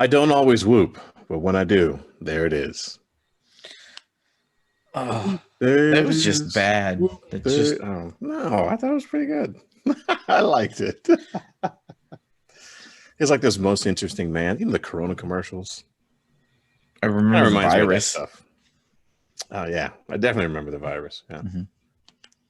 I don't always whoop, but when I do, there it is. Oh, There that it was just is. bad. Whoop, That's there, just oh, no, I thought it was pretty good. I liked it. It's like this most interesting man. The Corona commercials. I Kind remember of the reminds me of that virus. stuff. Oh yeah, I definitely remember the virus. Yeah. Mhm.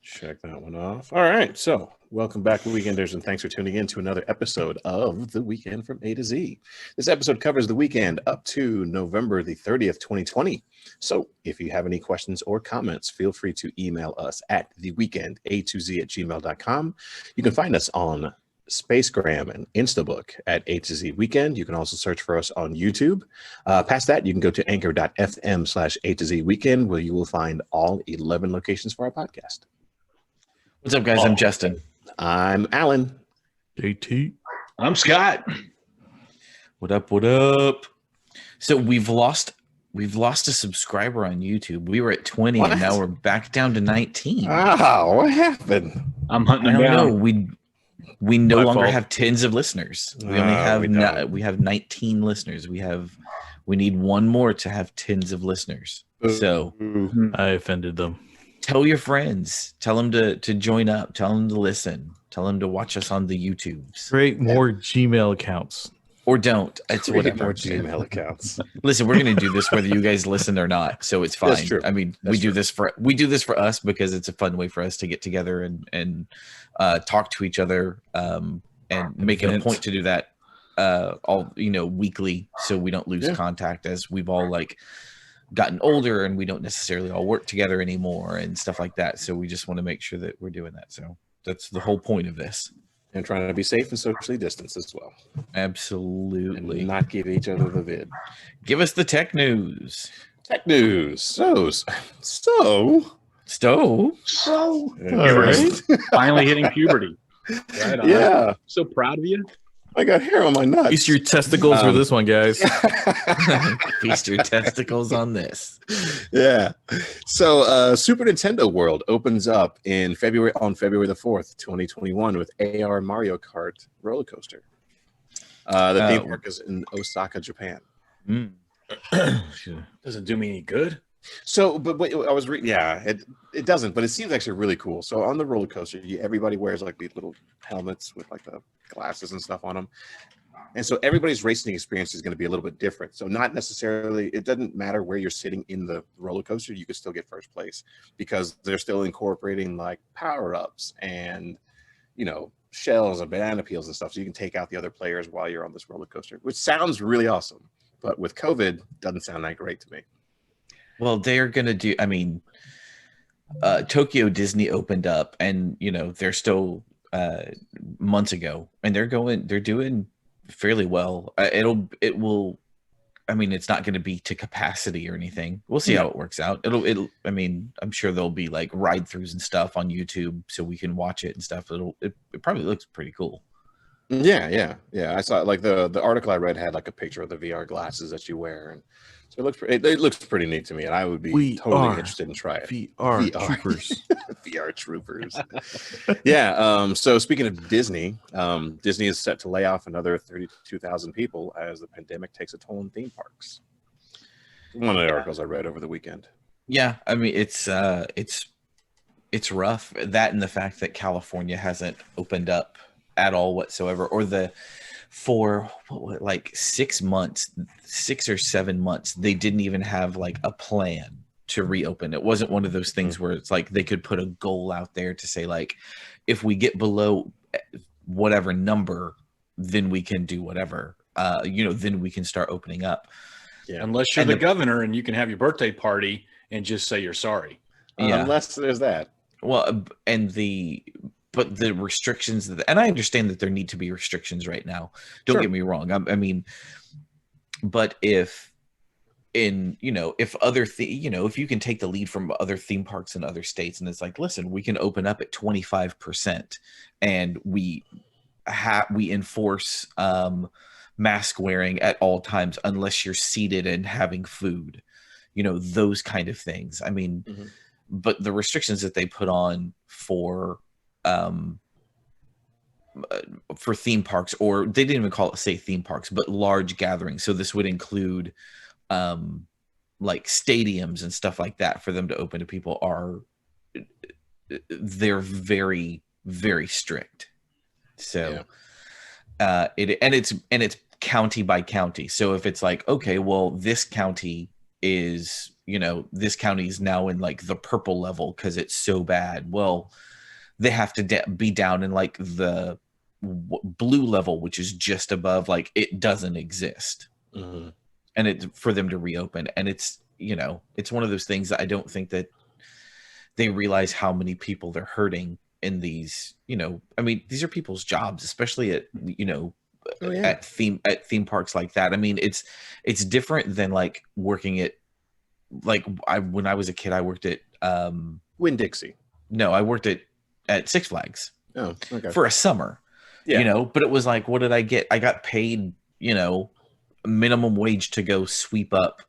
Check that one off. All right. So, welcome back, Weekenders, and thanks for tuning in to another episode of The Weekend from A to Z. This episode covers the weekend up to November the 30th, 2020. So, if you have any questions or comments, feel free to email us at theweekenda2z@gmail.com. You can find us on Spacegram and Instabook at A to Z Weekend. You can also search for us on YouTube. Past that, you can go to anchor.fm/A to Z Weekend, where you will find all 11 locations for our podcast. What's up, guys? I'm Justin. I'm Alan. JT. I'm Scott. What up? What up? So we've lost a subscriber on YouTube. We were at 20 What? and now we're back down to 19. Oh, what happened? I'm hunting I them don't down. know. We no My longer fault. have tens of listeners. We only No, have we don't. we have 19 listeners. We need one more to have tens of listeners. So Ooh. I offended them. tell your friends. Tell them to join up. Tell them to listen. Tell them to watch us on the YouTubes. Create more Gmail accounts. Or don't. It's Create whatever. more Gmail accounts. Listen, we're gonna do this whether you guys listen or not, so it's fine. That's true. I mean, That's we do true. this for us because it's a fun way for us to get together and talk to each other and make it a Vent. point to do that all weekly, so we don't lose Yeah. contact as we've all like gotten older and we don't necessarily all work together anymore and stuff like that. So we just want to make sure that we're doing that. So that's the whole point of this. And trying to be safe and socially distanced as well. Absolutely. And not give each other the vid. Give us the tech news. Tech news. So. Stowe. So All right. finally hitting puberty. Right on. Yeah. So proud of you. I got hair on my nuts. Feast your testicles for this one, guys. Feast your testicles on this. Yeah. So Super Nintendo World opens up on February the 4th, 2021 with AR Mario Kart roller coaster. The theme park is in Osaka, Japan. Mm. Doesn't do me any good. So, but wait, I was reading. Yeah, it doesn't, but it seems actually really cool. So on the roller coaster, everybody wears like these little helmets with like the glasses and stuff on them, and so everybody's racing experience is going to be a little bit different. So not necessarily, it doesn't matter where you're sitting in the roller coaster, you could still get first place because they're still incorporating like power ups and shells and banana peels and stuff, so you can take out the other players while you're on this roller coaster, which sounds really awesome. But with COVID, doesn't sound that great to me. Well, they're gonna do. I mean, Tokyo Disney opened up, and they're still months ago, and they're doing fairly well. It will. I mean, it's not going to be to capacity or anything. We'll see how it works out. It'll. I mean, I'm sure there'll be like ride throughs and stuff on YouTube, so we can watch it and stuff. It probably looks pretty cool. Yeah. I saw like the article I read had like a picture of the VR glasses that you wear, and so it looks pretty neat to me, and I would be totally interested in trying it. VR troopers. VR troopers. Yeah. So speaking of Disney, Disney is set to lay off another 32,000 people as the pandemic takes a toll on theme parks. One of the articles I read over the weekend. Yeah, I mean it's rough. That and the fact that California hasn't opened up at all whatsoever, or for like 6 months, 6 or 7 months, they didn't even have like a plan to reopen. It wasn't one of those things where it's like they could put a goal out there to say like, if we get below whatever number, then we can do whatever. Then we can start opening up. Yeah. Unless you're the governor and you can have your birthday party and just say you're sorry. Yeah. Unless there's that. Well, but the restrictions, and I understand that there need to be restrictions right now. Don't get me wrong. I mean, but if if you can take the lead from other theme parks in other states, and it's like, listen, we can open up at 25%, and we enforce mask wearing at all times unless you're seated and having food, those kind of things. I mean, but the restrictions that they put on for for theme parks, or they didn't even call it say theme parks, but large gatherings. So this would include like stadiums and stuff like that for them to open to people. They're very, very strict. So it's county by county. So if it's like, okay, well, this county is, this county is now in like the purple level because it's so bad. Well, they have to be down in like the blue level, which is just above, like it doesn't exist. Mm-hmm. And it's for them to reopen. And it's, it's one of those things that I don't think that they realize how many people they're hurting in these, I mean, these are people's jobs, especially at, at theme parks like that. I mean, it's different than like working at, like when I was a kid, I worked at Winn-Dixie. No, I worked at Six Flags. Oh, okay. For a summer, but it was like, what did I get? I got paid, minimum wage to go sweep up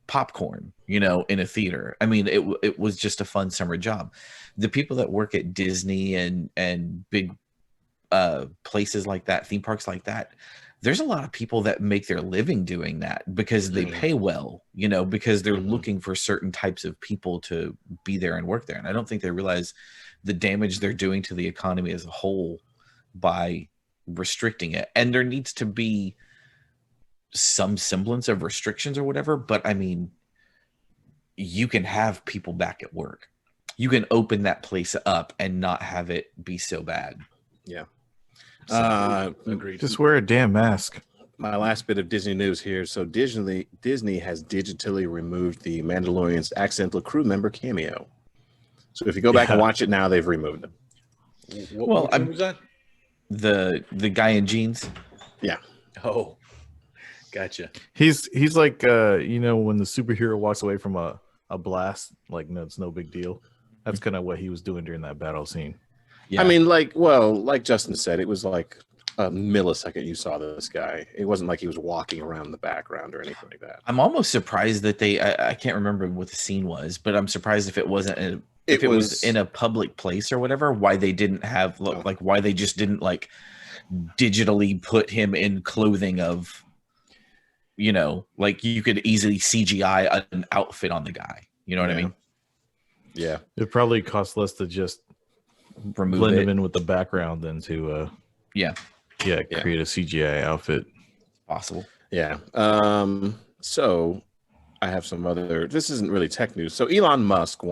popcorn, in a theater. I mean, it was just a fun summer job. The people that work at Disney and big places like that, theme parks like that, there's a lot of people that make their living doing that because they pay well, because they're looking for certain types of people to be there and work there. And I don't think they realize the damage they're doing to the economy as a whole by restricting it. And there needs to be some semblance of restrictions or whatever, but I mean, you can have people back at work. You can open that place up and not have it be so bad. Yeah. Agreed. Just wear a damn mask. My last bit of Disney news here. So Disney has digitally removed the Mandalorian's accidental crew member cameo. So if you go back and watch it now, they've removed them. What was that? The guy in jeans. Yeah. Oh, gotcha. He's like when the superhero walks away from a blast, like no, it's no big deal. That's kind of what he was doing during that battle scene. Yeah. I mean, like Justin said, it was like a millisecond you saw this guy. It wasn't like he was walking around the background or anything like that. I'm almost surprised that I can't remember what the scene was, but I'm surprised if it wasn't if it was in a public place or whatever, why they didn't have why they just didn't like digitally put him in clothing of, like you could easily CGI an outfit on the guy. You know what I mean? Yeah. It probably costs less to just blend him in with the background than to create a CGI outfit. Possible. Yeah. So I have some other, this isn't really tech news. So Elon Musk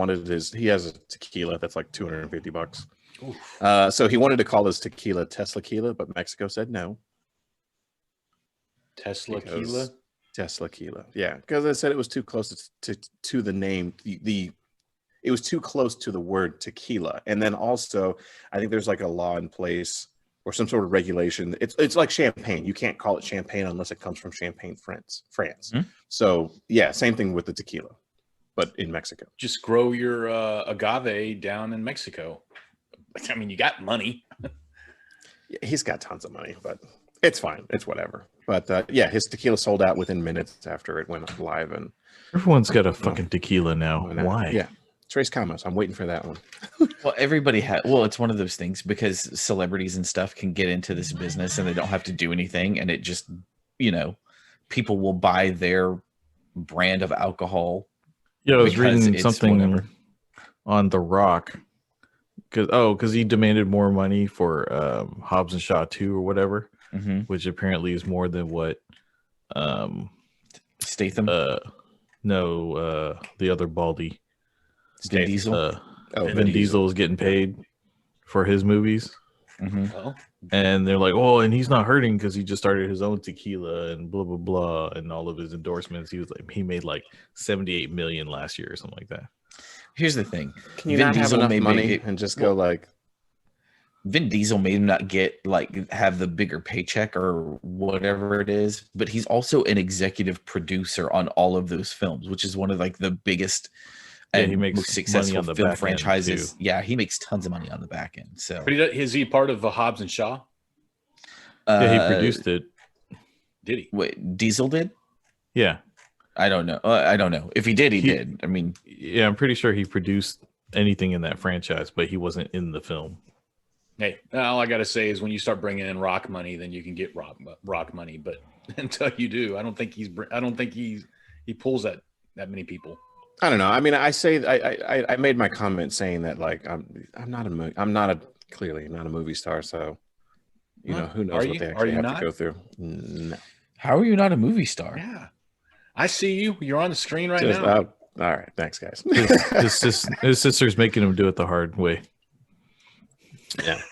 he has a tequila that's like $250. So he wanted to call his tequila Tesla-quila, but Mexico said no. Tesla-quila? Tesla-quila. Yeah. Because they said it was too close to the name, it was too close to the word tequila. And then also, I think there's like a law in place or some sort of regulation. It's like champagne. You can't call it champagne unless it comes from Champagne, France. Mm-hmm. So yeah, same thing with the tequila, but in Mexico. Just grow your agave down in Mexico. I mean, you got money. He's got tons of money, but it's fine. It's whatever. But his tequila sold out within minutes after it went live. And everyone's got a fucking tequila now. Why? Yeah. Tres Camas. I'm waiting for that one. Well, everybody it's one of those things because celebrities and stuff can get into this business and they don't have to do anything. And it just, people will buy their brand of alcohol. Yeah, I was reading something on The Rock. Because he demanded more money for Hobbs and Shaw 2 or whatever, which apparently is more than what Statham? No, the other Baldy. Vin Diesel. Vin Diesel is getting paid for his movies. Oh. And they're like, oh, and he's not hurting because he just started his own tequila and blah blah blah and all of his endorsements. He made like 78 million last year or something like that. Here's the thing: can you not have enough money and just go like? Vin Diesel may not have the bigger paycheck or whatever it is, but he's also an executive producer on all of those films, which is one of like the biggest. And he makes most successful film franchises. Yeah, he makes tons of money on the back end. So, but is he part of Hobbs and Shaw? Yeah, he produced it. Did he? Wait, Diesel did? Yeah, I don't know. I don't know if he did. He did. I mean, yeah, I'm pretty sure he produced anything in that franchise, but he wasn't in the film. Hey, all I got to say is when you start bringing in rock money, then you can get rock money. But until you do, I don't think he pulls that many people. I don't know. I mean, I made my comment saying that like I'm clearly not a movie star, so you know who knows what they actually have to go through. No. How are you not a movie star? Yeah, I see you. You're on the screen right now. All right, thanks, guys. His sister's making him do it the hard way. Yeah.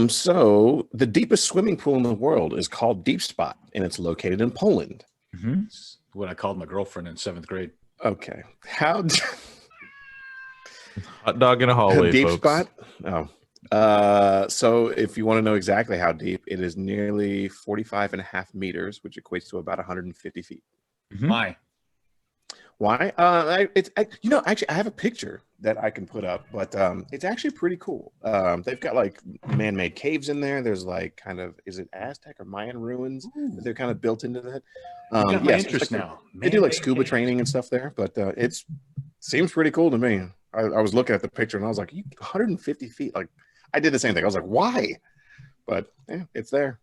So the deepest swimming pool in the world is called Deep Spot, and it's located in Poland. Mm-hmm. It's what I called my girlfriend in 7th grade. Okay. Hot dog in a hallway, Deep folks. Spot? So if you want to know exactly how deep, it is nearly 45.5 meters, which equates to about 150 feet. Mm-hmm. Why? Actually, I have a picture that I can put up, but it's actually pretty cool. They've got like man-made caves in there. There's like is it Aztec or Mayan ruins that they're kind of built into that. Got my interest now. They do like scuba training and stuff there, but it seems pretty cool to me. I was looking at the picture and I was like, 150 feet. Like, I did the same thing. I was like, why? But yeah, it's there.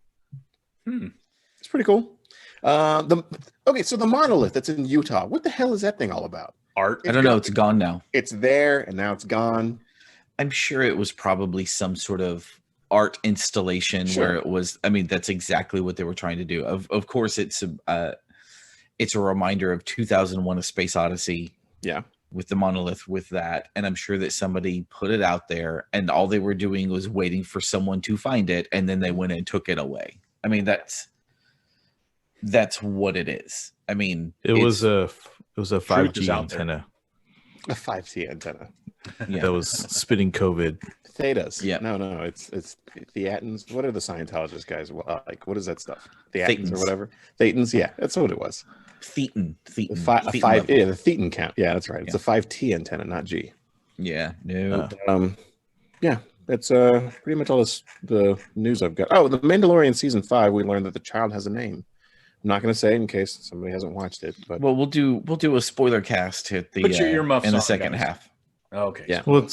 It's pretty cool. So the monolith that's in Utah, what the hell is that thing all about? Art? I don't know. It's gone now. It's there and now it's gone. I'm sure it was probably some sort of art installation where it was. I mean, that's exactly what they were trying to do. Of course, it's a reminder of 2001: A Space Odyssey. Yeah. With the monolith with that, and I'm sure that somebody put it out there and all they were doing was waiting for someone to find it, and then they went and took it away. I mean, that's what it is. I mean, it was a 5G antenna. A 5G antenna. Yeah. That was spitting COVID. Thetas. Yeah. No, it's Theatans. What are the Scientologist guys like? What is that stuff? Theatans or whatever. Thetans. Yeah, that's what it was. Thetan. The Thetan count. Yeah, that's right. It's a 5T antenna, not G. Yeah. No. Yeah, that's pretty much all the news I've got. Oh, the Mandalorian season 5. We learned that the child has a name. I'm not going to say it in case somebody hasn't watched it. But well, we'll do a spoiler cast at the put your earmuffs in the on, second guys. half. Okay. Yeah. We'll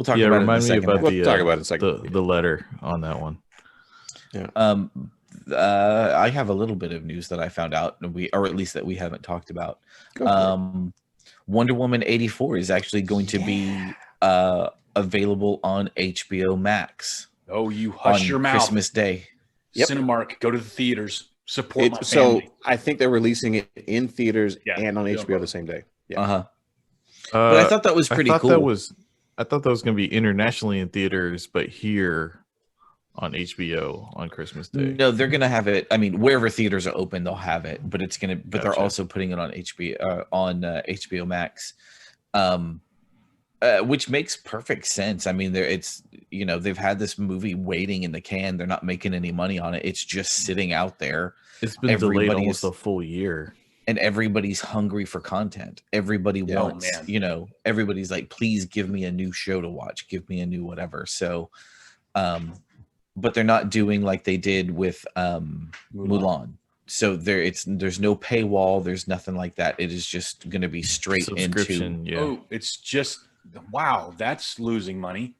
talk about it in the second half. We'll talk about it in a second. The letter on that one. Yeah. I have a little bit of news that I found out, or at least that we haven't talked about. Wonder Woman 84 is actually going to be available on HBO Max. Oh, you hush your mouth. Christmas Day. Yep. Cinemark, go to the theaters. Support my family. So I think they're releasing it in theaters and on HBO the same day. Yeah. But I thought that was pretty cool. I thought that was going to be internationally in theaters, but here on HBO on Christmas Day. No, they're going to have it. I mean, wherever theaters are open, they'll have it. But it's going to. But they're also putting it on HBO Max, which makes perfect sense. I mean, they've had this movie waiting in the can. They're not making any money on it. It's just sitting out there. It's been delayed almost a full year. And everybody's hungry for content. Everybody wants, everybody's like, please give me a new show to watch. Give me a new whatever. So, but they're not doing like they did with Mulan. So there's no paywall. There's nothing like that. It is just going to be straight into. Yeah. Oh, it's just wow. That's losing money.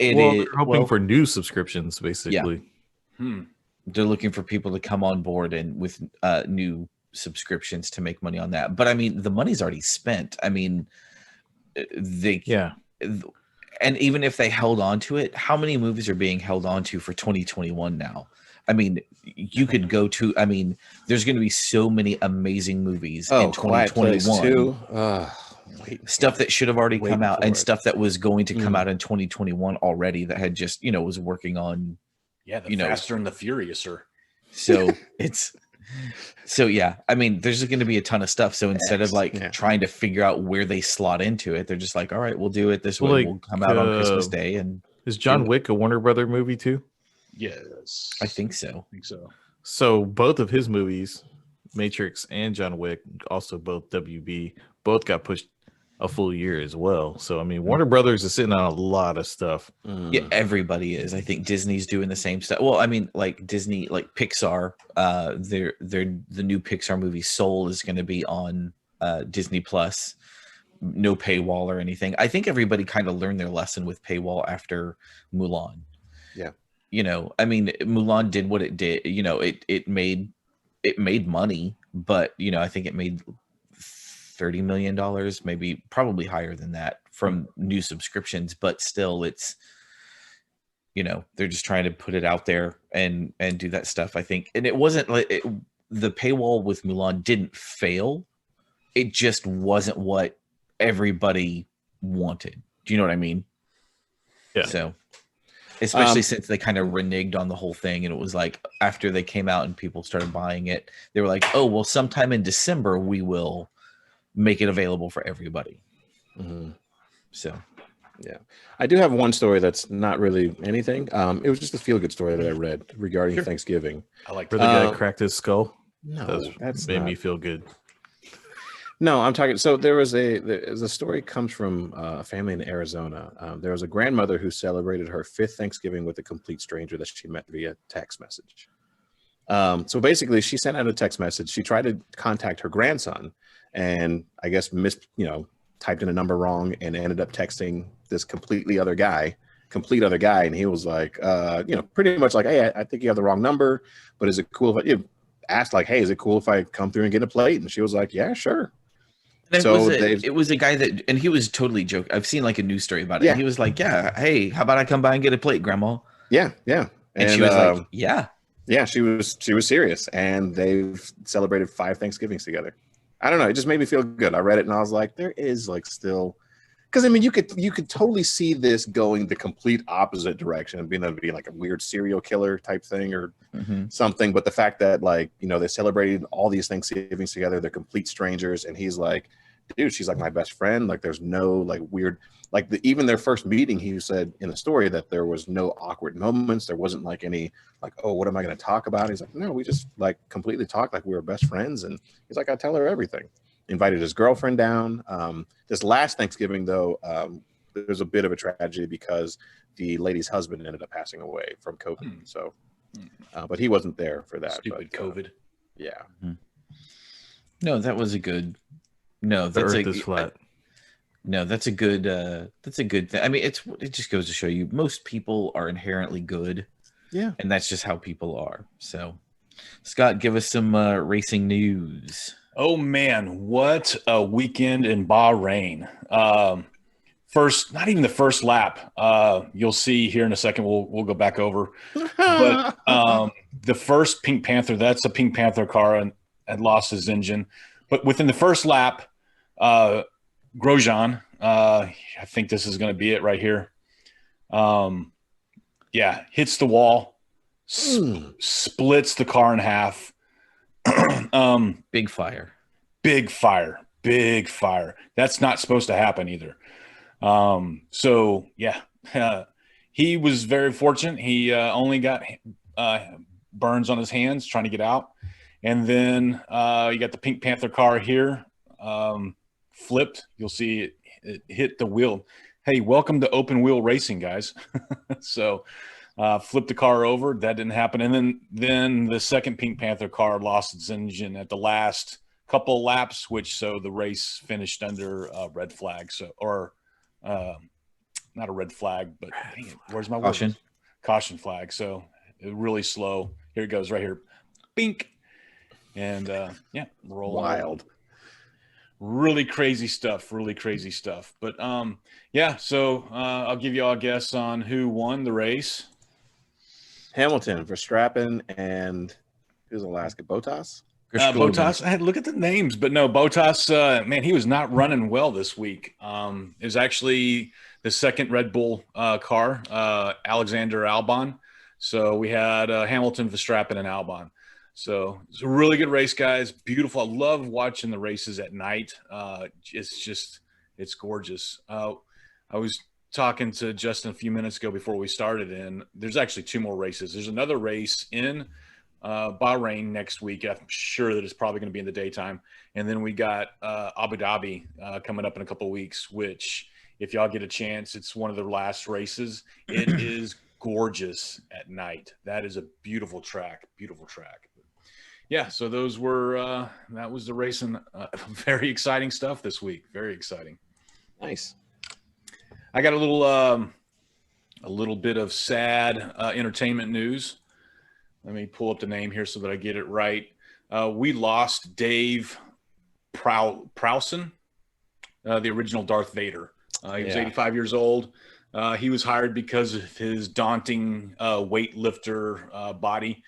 They're hoping for new subscriptions, basically. Yeah. They're looking for people to come on board and with new subscriptions to make money on that. But I mean, the money's already spent. I mean, and even if they held on to it, how many movies are being held on to for 2021 now? I mean, you could go to, there's going to be so many amazing movies in 2021. Stuff that should have already come out and stuff that was going to come out in 2021 already that had just, was working on. Yeah, the Faster and the Furiouser. So there's going to be a ton of stuff. So instead of trying to figure out where they slot into it, they're just like, all right, we'll do it this way. We'll come out on Christmas Day. And is John Wick a Warner Brother movie too? Yes, I think so. So both of his movies, Matrix and John Wick, also both WB, both got pushed a full year as well. So Warner Brothers is sitting on a lot of stuff. Yeah, everybody is. I think Disney's doing the same stuff. Well, like Disney, like Pixar, the new Pixar movie Soul is going to be on Disney Plus. no paywall or anything. I think everybody kind of learned their lesson with paywall after Mulan. Yeah. You know, I mean, Mulan did what it did. You know, it made money, but you know, I think it made $30 million, maybe probably higher than that from new subscriptions, but still it's, you know, they're just trying to put it out there and do that stuff, I think. And it wasn't like the paywall with Mulan didn't fail. It just wasn't what everybody wanted. Do you know what I mean? Yeah. So, especially since they kind of reneged on the whole thing, and it was like after they came out and people started buying it, they were like, "Oh, well, sometime in December we will make it available for everybody." Mm-hmm. So, yeah, I do have one story that's not really anything. It was just a feel-good story that I read regarding Thanksgiving. I like where the guy cracked his skull. No, that's made not... me feel good. No, I'm talking. So the story comes from a family in Arizona. There was a grandmother who celebrated her 5th Thanksgiving with a complete stranger that she met via text message. So basically, she sent out a text message. She tried to contact her grandson, and I guess typed in a number wrong and ended up texting this complete other guy. And he was like, pretty much like, "Hey, I think you have the wrong number, but is it cool if I asked like, hey, is it cool if I come through and get a plate?" And she was like, "Yeah, sure." And it was a guy that, and he was totally joking. I've seen like a news story about it. Yeah. He was like, "Yeah, hey, how about I come by and get a plate, Grandma?" Yeah. And she was like, "Yeah." Yeah, she was serious, and they've celebrated 5 Thanksgivings together. I don't know. It just made me feel good. I read it and I was like, there is like still, because I mean, you could totally see this going the complete opposite direction and being like a weird serial killer type thing or something. But the fact that like, they celebrated all these Thanksgivings together, they're complete strangers, and he's like, dude, she's like my best friend. Like there's no like weird, like even their first meeting, he said in the story that there was no awkward moments. There wasn't like any like, oh, what am I going to talk about? He's like, no, we just like completely talked like we were best friends. And he's like, I tell her everything. Invited his girlfriend down. This last Thanksgiving though, there's a bit of a tragedy because the lady's husband ended up passing away from COVID. So, but he wasn't there for that. Stupid COVID. Yeah. No, that was a good. No, that's a flat. No, that's a good. That's a good thing. I mean, it just goes to show you most people are inherently good. Yeah, and that's just how people are. So, Scott, give us some racing news. Oh man, what a weekend in Bahrain! Not even the first lap. You'll see here in a second. We'll go back over. But the first Pink Panther, that's a Pink Panther car, and had lost his engine. But within the first lap, Grosjean, I think this is going to be it right here. Hits the wall, splits the car in half. Big fire. That's not supposed to happen either. He was very fortunate. He only got burns on his hands trying to get out. And then you got the Pink Panther car here, flipped. You'll see it hit the wheel. Hey, welcome to open wheel racing, guys. So flipped the car over. That didn't happen. And then the second Pink Panther car lost its engine at the last couple of laps, so the race finished under a red flag. So, or not a red flag, but dang it, where's my caution? Caution flag. So really slow. Here it goes right here. Bink. And rolling. Wild. Really crazy stuff. But so I'll give you all a guess on who won the race. Hamilton, Verstappen, and who's the last guy? Bottas? Bottas. I had to look at the names, but no, Bottas, man, he was not running well this week. It was actually the second Red Bull car, Alexander Albon. So we had Hamilton, Verstappen, and Albon. So it's a really good race, guys. Beautiful. I love watching the races at night. It's gorgeous. I was talking to Justin a few minutes ago before we started, and there's actually 2 more races. There's another race in Bahrain next week. I'm sure that it's probably going to be in the daytime. And then we got Abu Dhabi coming up in a couple of weeks, which if y'all get a chance, it's one of the last races. It is gorgeous at night. That is a beautiful track. Yeah, so those were that was the race, and very exciting stuff this week. Very exciting. Nice. I got a little bit of sad entertainment news. Let me pull up the name here so that I get it right. We lost Dave Prowson, the original Darth Vader. He was 85 years old. He was hired because of his daunting weightlifter body,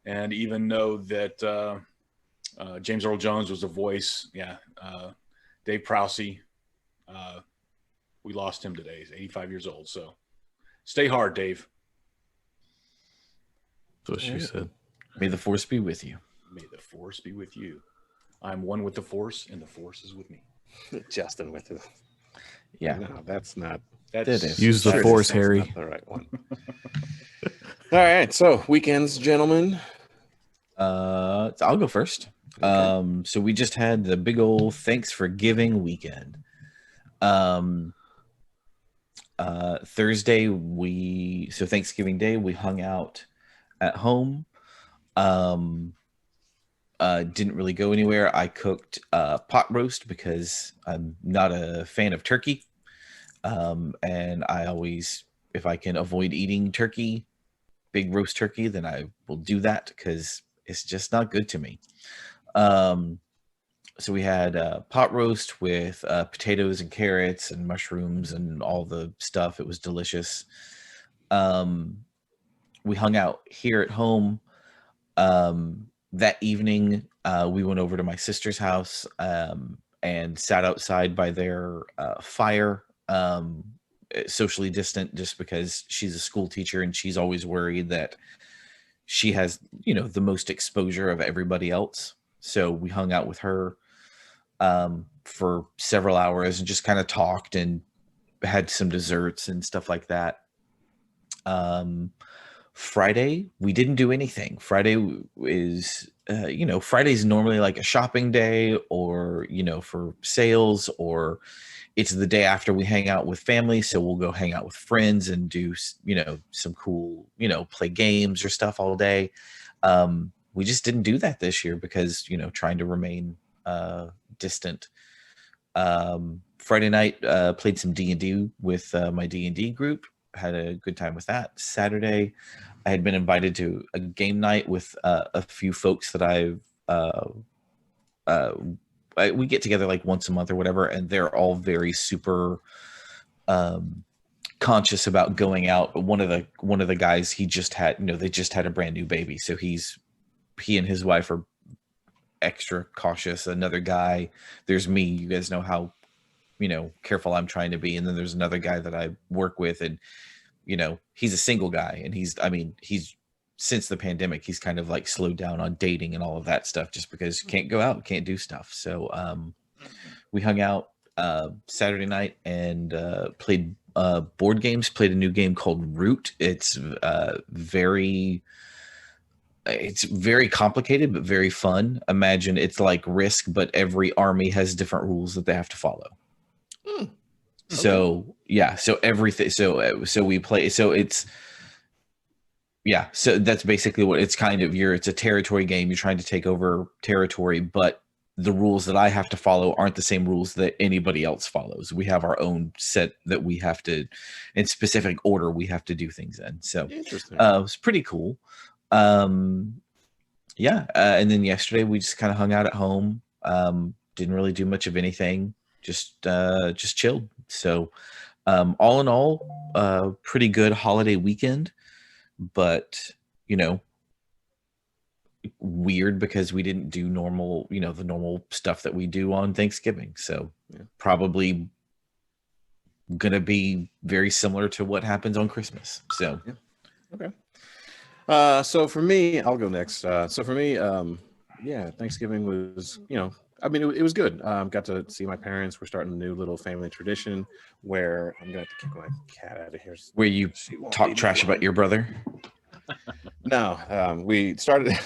and even though that James Earl Jones was the voice, Dave Prowse, we lost him today. He's 85 years old. So stay hard, Dave. That's what she said. May the force be with you. May the force be with you. I'm one with the force, and the force is with me. Justin with it. Yeah. No, that's not. It is. Use the force, That's Harry. not the right one. All right. So weekends, gentlemen. I'll go first. Okay. So we just had the big old Thanksgiving weekend. Thursday Thanksgiving Day we hung out at home. Didn't really go anywhere. I cooked pot roast because I'm not a fan of turkey. And I always, if I can avoid eating turkey, big roast turkey, then I will do that because it's just not good to me. So we had pot roast with potatoes and carrots and mushrooms and all the stuff. It was delicious. We hung out here at home. That evening, we went over to my sister's house and sat outside by their fire, socially distant, just because she's a school teacher and she's always worried that she has, the most exposure of everybody else. So we hung out with her for several hours and just kind of talked and had some desserts and stuff like that. Friday, we didn't do anything. Friday is, Friday's normally like a shopping day or, for sales, or it's the day after we hang out with family. So we'll go hang out with friends and do, some cool, play games or stuff all day. We just didn't do that this year because, trying to remain distant. Friday night, played some D&D with my D&D group. Had a good time with that. Saturday, I had been invited to a game night with a few folks that we get together like once a month or whatever, and they're all very super conscious about going out. But one of the guys, he just had, they just had a brand new baby, so he and his wife are extra cautious. Another guy, there's me. You guys know how careful I'm trying to be. And then there's another guy that I work with, and he's a single guy, and he's since the pandemic, he's kind of like slowed down on dating and all of that stuff just because you can't go out, can't do stuff. So we hung out Saturday night and played board games, played a new game called Root. It's very complicated, but very fun. Imagine it's like Risk, but every army has different rules that they have to follow. Okay. So everything. So we play. So it's So that's basically what it's kind of. It's a territory game. You're trying to take over territory, but the rules that I have to follow aren't the same rules that anybody else follows. We have our own set that we have to, in specific order, we have to do things in. So it was pretty cool. And then yesterday we just kind of hung out at home. Didn't really do much of anything. Just chilled. So, all in all, pretty good holiday weekend, but, weird because we didn't do normal, the normal stuff that we do on Thanksgiving. So probably going to be very similar to what happens on Christmas. So, Okay. So for me, I'll go next. So for me, Thanksgiving was, it was good. Got to see my parents. We're starting a new little family tradition where I'm gonna have to kick my cat out of here. Where you talk trash about your brother? No, we started.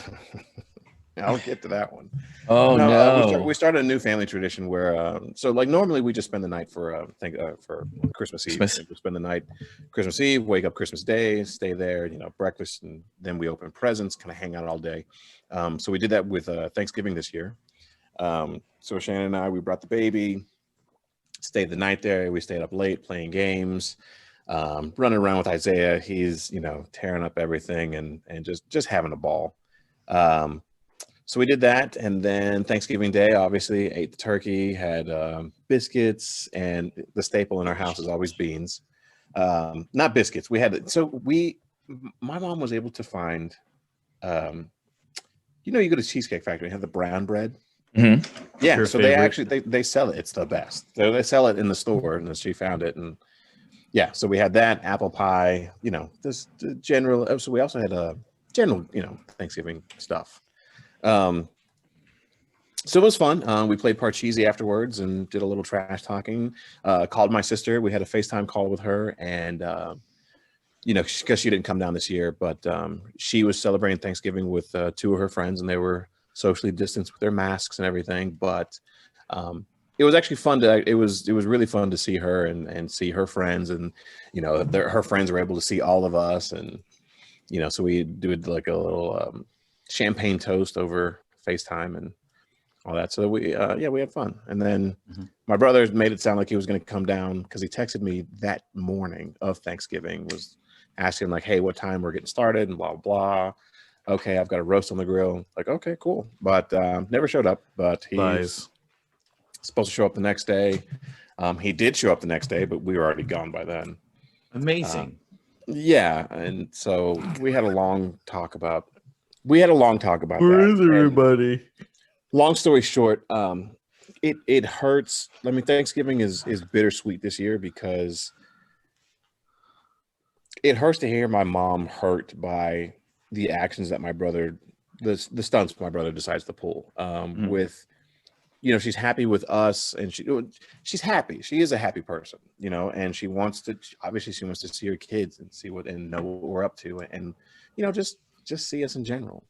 I'll get to that one. Oh no! We started a new family tradition where, normally we just spend the night for Christmas Eve. We spend the night Christmas Eve, wake up Christmas Day, stay there, breakfast, and then we open presents, kind of hang out all day. So we did that with Thanksgiving this year. So Shannon and I, we brought the baby. Stayed the night there. We stayed up late playing games, running around with Isaiah. He's, tearing up everything and just having a ball. So we did that, and then Thanksgiving Day, obviously, ate the turkey, had biscuits, and the staple in our house is always beans. Not biscuits. My mom was able to find, you go to Cheesecake Factory and have the brown bread. Mm-hmm. Yeah, so they actually they sell it. It's the best. So they sell it in the store, and she found it, and yeah. So we had that apple pie. This general. So we also had a general, Thanksgiving stuff. So it was fun. We played Parcheesi afterwards and did a little trash talking. Called my sister. We had a FaceTime call with her, and because she didn't come down this year, but she was celebrating Thanksgiving with 2 of her friends, and they were socially distanced with their masks and everything. But it was actually fun it was really fun to see her and see her friends, and her friends were able to see all of us, and so we did like a little champagne toast over FaceTime and all that. So we had fun. And then my brother made it sound like he was going to come down, because he texted me that morning of Thanksgiving, was asking like, hey, what time we're getting started and blah, blah. Okay, I've got a roast on the grill. Like, okay, cool. But never showed up, but he's supposed to show up the next day. He did show up the next day, but we were already gone by then. Amazing. Yeah. And so we had a long talk about Where that. Is everybody? Long story short, it hurts. I mean, Thanksgiving is bittersweet this year, because it hurts to hear my mom hurt by the actions that my brother, the stunts my brother decides to pull. With, she's happy with us, and she's happy. She is a happy person, and she wants to see her kids and know what we're up to, and just see us in general.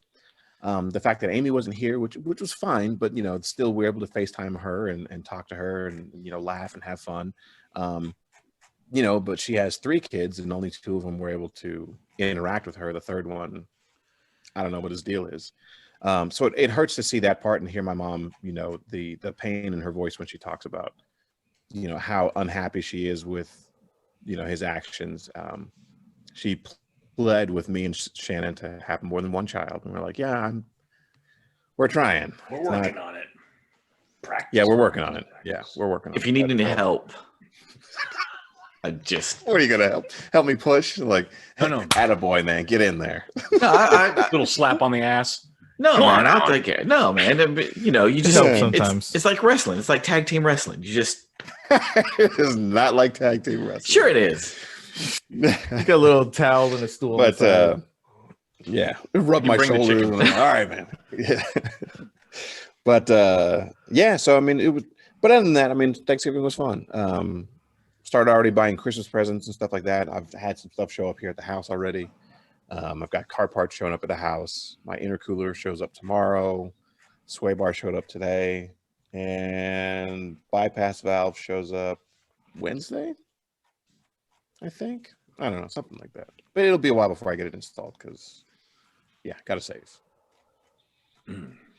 The fact that Amy wasn't here, which was fine, but still we're able to FaceTime her and talk to her and laugh and have fun. But she has 3 kids, and only 2 of them were able to interact with her. The third one, I don't know what his deal is. So it hurts to see that part and hear my mom, the pain in her voice when she talks about, how unhappy she is with, his actions. She pled with me and Shannon to have more than 1 child, and we're like, yeah, we're trying. We're working on it. Practice. Yeah, we're working on it. Yeah, we're working on it. If you need any help, what are you gonna help me push? Like, no, attaboy, man, get in there. No, I little slap on the ass. No, man, I'll take it. No, man, you just help sometimes. It's like wrestling. It's like tag team wrestling. You just it is not like tag team wrestling. Sure, it is. You got a little towel and a stool. But yeah, rub my shoulders. All right, man. Yeah. But yeah, so I mean, it was. But other than that, I mean, Thanksgiving was fun. Started already buying Christmas presents and stuff like that. I've had some stuff show up here at the house already. I've got car parts showing up at the house. My intercooler shows up tomorrow. Sway bar showed up today, and bypass valve shows up Wednesday, I think. I don't know, something like that. But it'll be a while before I get it installed, because, yeah, gotta save.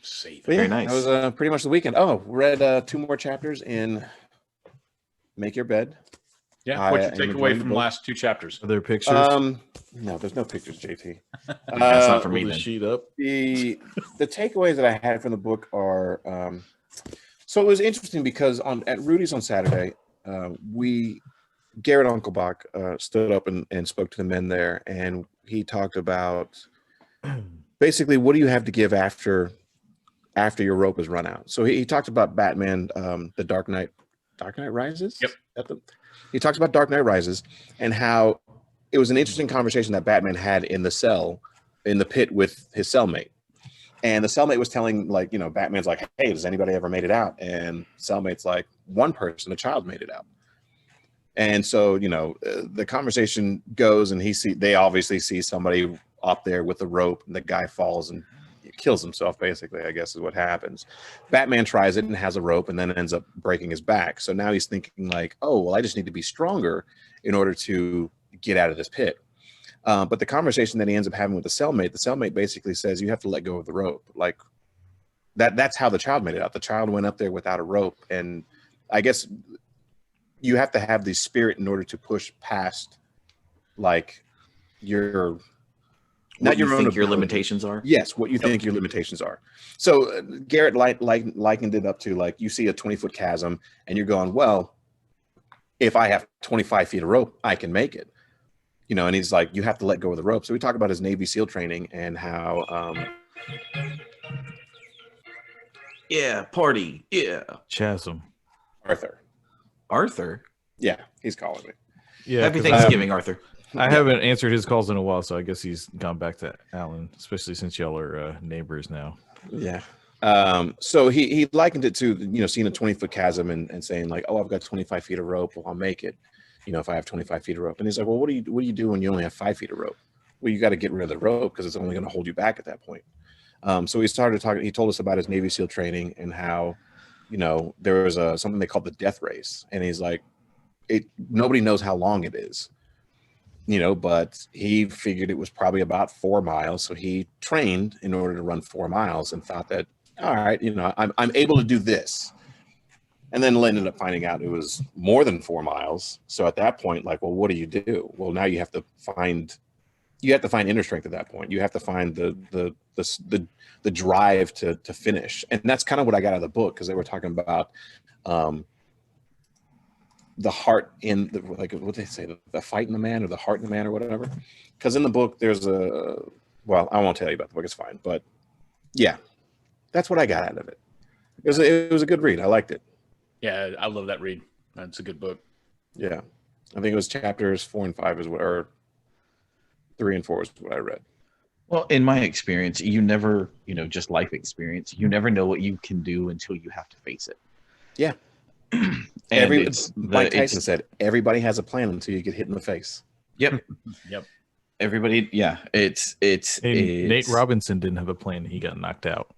Save. Yeah, very nice. That was pretty much the weekend. Oh, read 2 more chapters in Make Your Bed. Yeah, what'd you take away from the last 2 chapters? Are there pictures? No, there's no pictures, JT. That's not for me. The then. sheet up. The takeaways that I had from the book are so it was interesting because at Rudy's on Saturday, Garrett Unkelbach stood up and spoke to the men there, and he talked about basically what do you have to give after your rope is run out. So he talked about Batman, the Dark Knight Rises. Yep. He talks about Dark Knight Rises and how it was an interesting conversation that Batman had in the pit with his cellmate. And the cellmate was telling, like, Batman's like, hey, does anybody ever made it out? And cellmate's like, 1 person, a child, made it out. And so, the conversation goes, and they obviously see somebody up there with a rope, and the guy falls and kills himself, basically, I guess is what happens. Batman tries it and has a rope and then ends up breaking his back. So now he's thinking like, oh, well, I just need to be stronger in order to get out of this pit. But the conversation that he ends up having with the cellmate basically says you have to let go of the rope. Like that's how the child made it out. The child went up there without a rope. And I guess you have to have the spirit in order to push past like your not your own your limitations are. Yes, what you think your limitations are. So Garrett likened it up to like you see a 20-foot chasm and you're going, well, if I have 25 feet of rope, I can make it. You know, and he's like, you have to let go of the rope. So we talk about his Navy SEAL training and how yeah, party. Yeah. Chasm. Arthur. Yeah, he's calling me. Yeah. Happy Thanksgiving, Arthur. I haven't answered his calls in a while, so I guess he's gone back to Alan, especially since y'all are neighbors now. Yeah. So he likened it to, you know, seeing a 20-foot chasm and saying like, oh, I've got 25 feet of rope. Well, I'll make it, you know, if I have 25 feet of rope. And he's like, well, what do you do when you only have 5 feet of rope? Well, you got to get rid of the rope because it's only going to hold you back at that point. So he started talking. He told us about his Navy SEAL training and how, you know, there was something they called the death race. And he's like, nobody knows how long it is, you know, but he figured it was probably about 4 miles. So he trained in order to run 4 miles and thought that, all right, you know, I'm able to do this. And then ended up finding out it was more than 4 miles. So at that point, like, well, what do you do? Well, now you have to find inner strength at that point. You have to find the drive to finish. And that's kind of what I got out of the book, because they were talking about the heart in the, like, what they say, the fight in the man, or the heart in the man, or whatever. Because in the book, there's well, I won't tell you about the book. It's fine. But yeah, that's what I got out of it. It was a good read. I liked it. Yeah, I love that read. That's a good book. Yeah. I think it was chapters 4 and 5 or 3 and 4 is what I read. Well, in my experience, you never, you know, just life experience, you never know what you can do until you have to face it. Yeah. Mike Tyson said, everybody has a plan until you get hit in the face. Yep. Yep. Everybody, yeah. It's Nate Robinson didn't have a plan. He got knocked out.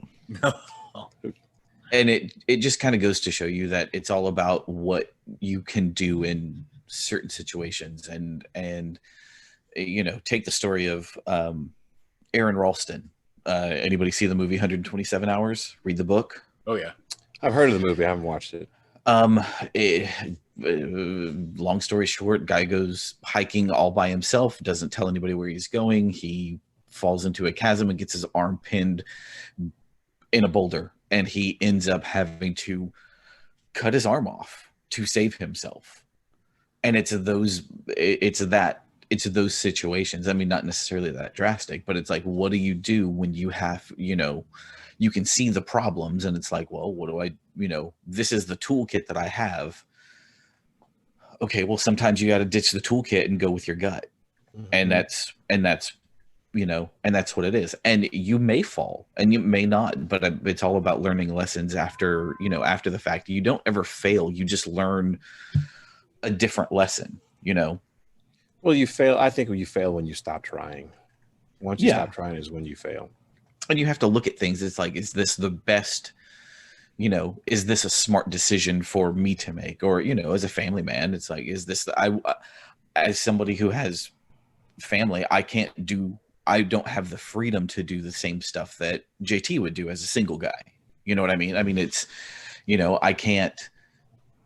And it just kind of goes to show you that it's all about what you can do in certain situations. And you know, take the story of Aaron Ralston. Anybody see the movie 127 Hours? Read the book? Oh, yeah. I've heard of the movie. I haven't watched it. Long story short, guy goes hiking all by himself, doesn't tell anybody where he's going. He falls into a chasm and gets his arm pinned in a boulder, and he ends up having to cut his arm off to save himself. And it's those situations. I mean, not necessarily that drastic, but it's like, what do you do when you have, you know, you can see the problems, and it's like, well, what do I, you know, this is the toolkit that I have. Okay, well, sometimes you got to ditch the toolkit and go with your gut. Mm-hmm. And that's, you know, and that's what it is. And you may fall and you may not, but it's all about learning lessons after, you know, after the fact. You don't ever fail. You just learn a different lesson, you know? Well, you fail. I think you fail when you stop trying. Once you stop trying is when you fail. And you have to look at things. It's like, is this the best, you know, is this a smart decision for me to make? Or, you know, as a family man, it's like, is this, as somebody who has family, I don't have the freedom to do the same stuff that JT would do as a single guy. You know what I mean? I mean, it's, you know, I can't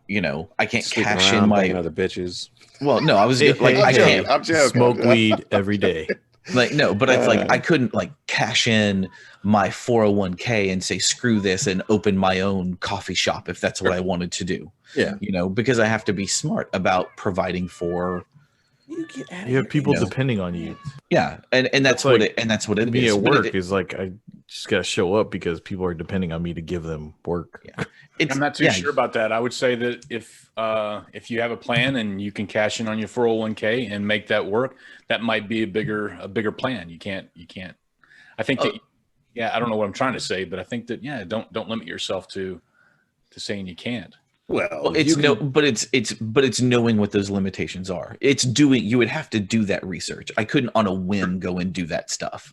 cash in my other bitches. Well, no, I was like, I can't. I'm joking. Smoke weed every day. Like, no, but it's like, I couldn't like cash in my 401k and say, screw this, and open my own coffee shop if that's what I wanted to do. Yeah. You know, because I have to be smart about providing for. You have people depending on you. Yeah. And that's what it is. Me at work is like, I just got to show up because people are depending on me to give them work. Yeah. I'm not too sure about that. I would say that if you have a plan and you can cash in on your 401k and make that work, that might be a bigger plan. You can't. I think that. Yeah, I don't know what I'm trying to say, but I think that don't limit yourself to saying you can't. Well, it's knowing what those limitations are. You would have to do that research. I couldn't on a whim go and do that stuff.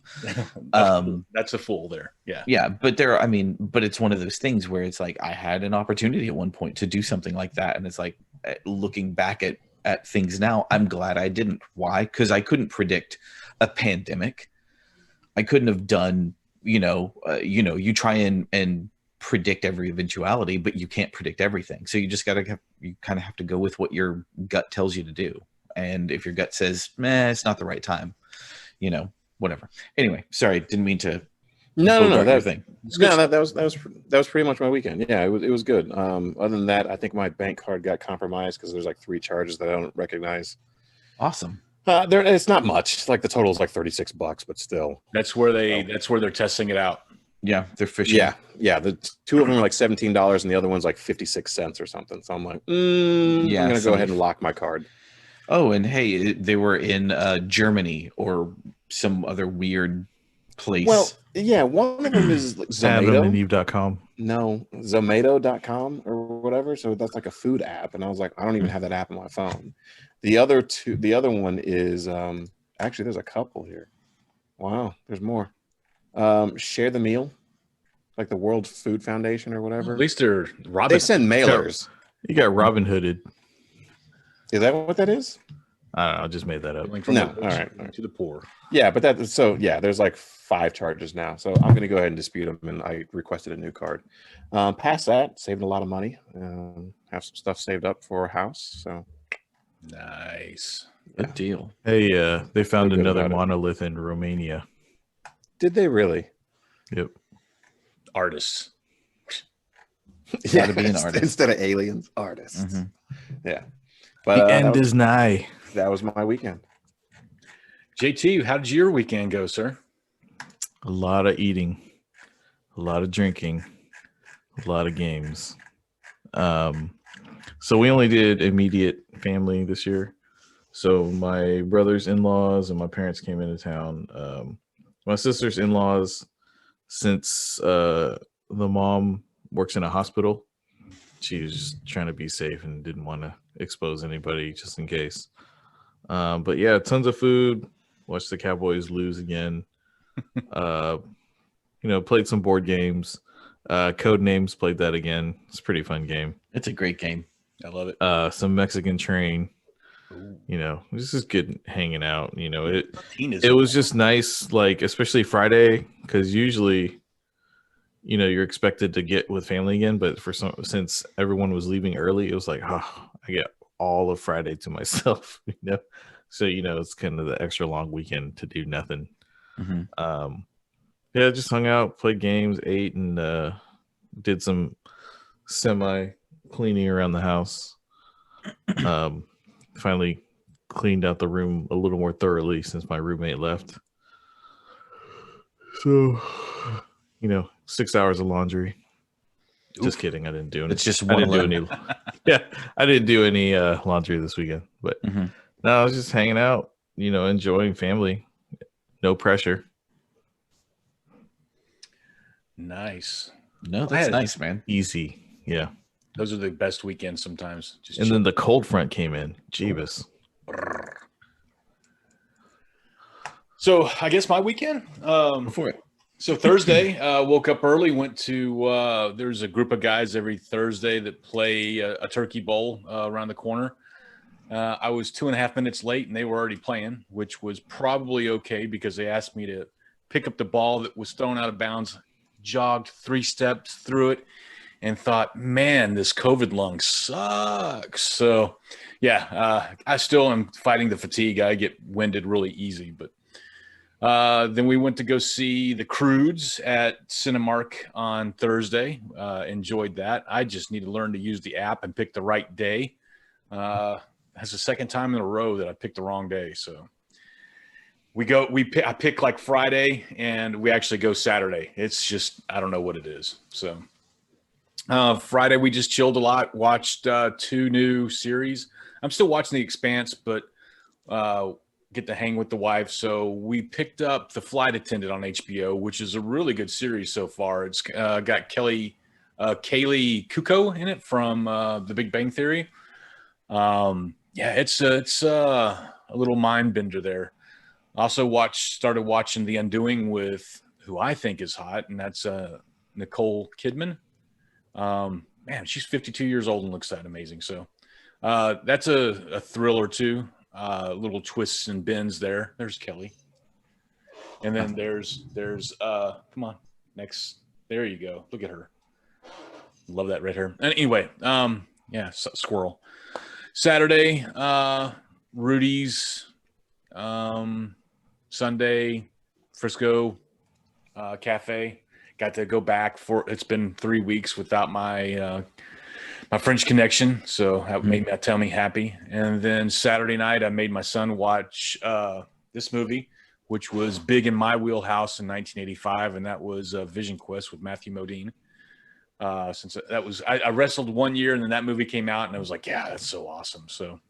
That's a fool there. Yeah. Yeah. But but it's one of those things where it's like, I had an opportunity at one point to do something like that. And it's like, looking back at things now, I'm glad I didn't. Why? Because I couldn't predict a pandemic. I couldn't have done, you try and predict every eventuality, but you can't predict everything. So you just kind of have to go with what your gut tells you to do. And if your gut says, meh, it's not the right time, whatever. Anyway, sorry, didn't mean to. No, that thing. That was pretty much my weekend. Yeah, it was good. Other than that, I think my bank card got compromised because there's like 3 charges that I don't recognize. Awesome. It's not much. Like the total is like $36, but still. That's where they're testing it out. Yeah, they're fishing. Yeah. The 2 of them are like $17, and the other one's like 56 cents or something. So I'm like, I'm gonna go ahead and lock my card. Oh, and hey, they were in Germany or some other weird place. Well, yeah, one of them is like Zomato. AdamandEve.com. No, Zomato.com or whatever. So that's like a food app, and I was like, I don't even have that app on my phone. The other one is actually there's a couple here. Wow, there's more. Share the Meal, like the World Food Foundation or whatever. At least they're They send mailers. You got Robin Hooded. Is that what that is? I don't know. I just made that up. From No, the all right. To the poor. Yeah, but there's like 5 charges now. So I'm going to go ahead and dispute them, and I requested a new card. Past that, saved a lot of money. Have some stuff saved up for a house. So nice. Good deal. Hey, they found Pretty good another about it. monolith in Romania. Did they really? Yep. Artists. Gotta be an artist. Instead of aliens, artists. Mhm. Yeah. But The end is nigh. that was my weekend. JT, how did your weekend go, sir? A lot of eating, a lot of drinking, a lot of games. So we only did immediate family this year. So my brother's in-laws and my parents came into town. My sister's in-laws, since the mom works in a hospital, she was just trying to be safe and didn't want to expose anybody just in case. But yeah, tons of food. Watched the Cowboys lose again. Played some board games. Code Names, played that again. It's a pretty fun game. It's a great game. I love it. Some Mexican Train. Ooh. This is good hanging out. Tina's It was just nice, like especially Friday, because usually, you're expected to get with family again, but since everyone was leaving early, it was like, I get all of Friday to myself. So it's kind of the extra long weekend to do nothing. Mm-hmm. Yeah, just hung out, played games, ate, and did some semi cleaning around the house. Finally cleaned out the room a little more thoroughly since my roommate left. So, 6 hours of laundry. Oof. Just kidding. I didn't do any. It's just I one didn't do load. any. I didn't do any laundry this weekend. But Mhm. no, I was just hanging out. Enjoying family. No pressure. nice. No, that's nice, man. Easy. Yeah. Those are the best weekends sometimes. Just And then the cold front came in. Jeebus. So I guess my weekend. Before it. So Thursday, woke up early, went to there's a group of guys every Thursday that play a turkey bowl around the corner. I was 2.5 minutes late and they were already playing, which was probably okay because they asked me to pick up the ball that was thrown out of bounds, jogged 3 steps through it, and thought, man, this COVID lung sucks. So, yeah, I still am fighting the fatigue. I get winded really easy. But then we went to go see the Croods at Cinemark on Thursday. Enjoyed that. I just need to learn to use the app and pick the right day. That's the second time in a row that I picked the wrong day. So I pick like Friday and we actually go Saturday. It's just, I don't know what it is. So Friday, we just chilled a lot, watched 2 new series. I'm still watching The Expanse, but get to hang with the wife. So we picked up The Flight Attendant on HBO, which is a really good series so far. It's got Kaylee Kuko in it from The Big Bang Theory. It's a little mind bender there. Also started watching The Undoing with who I think is hot, and that's Nicole Kidman. Man, she's 52 years old and looks that amazing. So that's a thriller too. Little twists and bends there. There's Kelly. And then there's come on, next. There you go. Look at her. love that red hair. And anyway, yeah, squirrel. Saturday, Rudy's. Sunday, Frisco Cafe. Got to go back for. It's been 3 weeks without my my French connection, so that made that tell me happy. And then Saturday night, I made my son watch this movie, which was big in my wheelhouse in 1985, and that was Vision Quest with Matthew Modine. Since that was, I wrestled 1 year, and then that movie came out, and I was like, yeah, that's so awesome. So,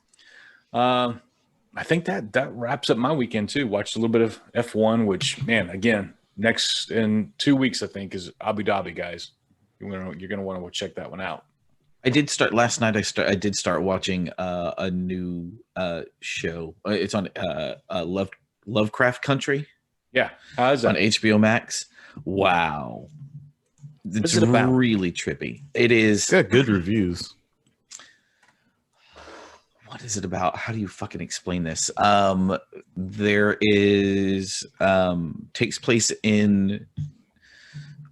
I think that wraps up my weekend too. Watched a little bit of F1, which, man, again, next in 2 weeks, I think, is Abu Dhabi, guys. You're gonna want to check that one out. I did start last night. I did start watching a new show. It's on Lovecraft Country. Yeah, how's that on HBO Max? Wow, it's really trippy. It is. It's got good reviews. What is it about? How do you fucking explain this? There is takes place in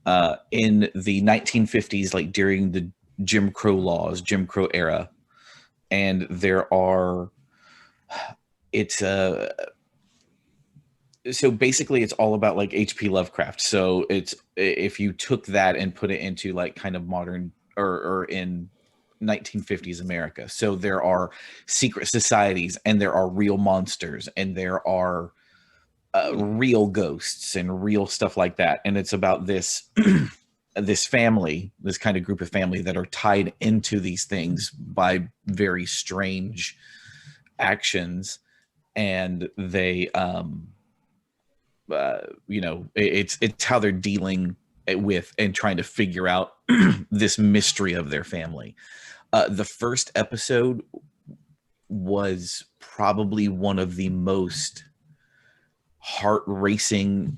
the 1950s, like during the Jim Crow laws, Jim Crow era, and so basically it's all about like H.P. Lovecraft. So it's, if you took that and put it into like kind of modern or in 1950s America. So there are secret societies, and there are real monsters, and there are real ghosts and real stuff like that. And it's about this this family, this kind of group of family that are tied into these things by very strange actions, and they it's how they're dealing with and trying to figure out this mystery of their family. The first episode was probably one of the most heart-racing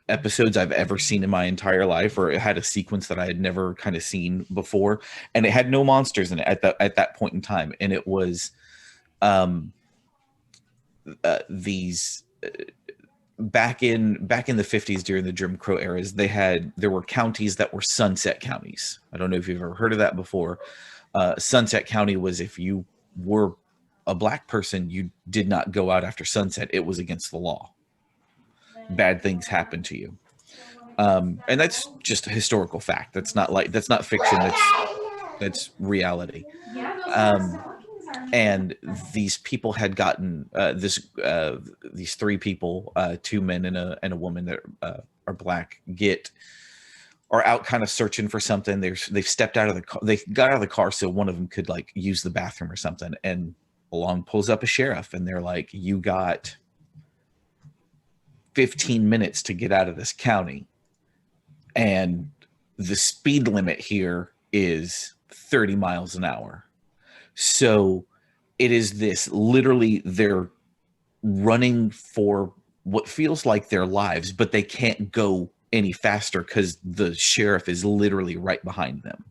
episodes I've ever seen in my entire life, or it had a sequence that I had never kind of seen before, and it had no monsters in it at that point in time. And it was these back in the 50s during the Jim Crow eras, there were counties that were sunset counties. I don't know if you've ever heard of that before. Sunset County was, if you were a black person, you did not go out after sunset. It was against the law. Bad things happened to you. And that's just a historical fact. That's not fiction. That's reality. And these people had gotten these three people, 2 men and a woman that are black, are out kind of searching for something. They've stepped out of the car. They got out of the car so one of them could like use the bathroom or something. And along pulls up a sheriff, and they're like, "You got 15 minutes to get out of this county, and the speed limit here is 30 miles an hour." So it is this, literally they're running for what feels like their lives, but they can't go any faster because the sheriff is literally right behind them.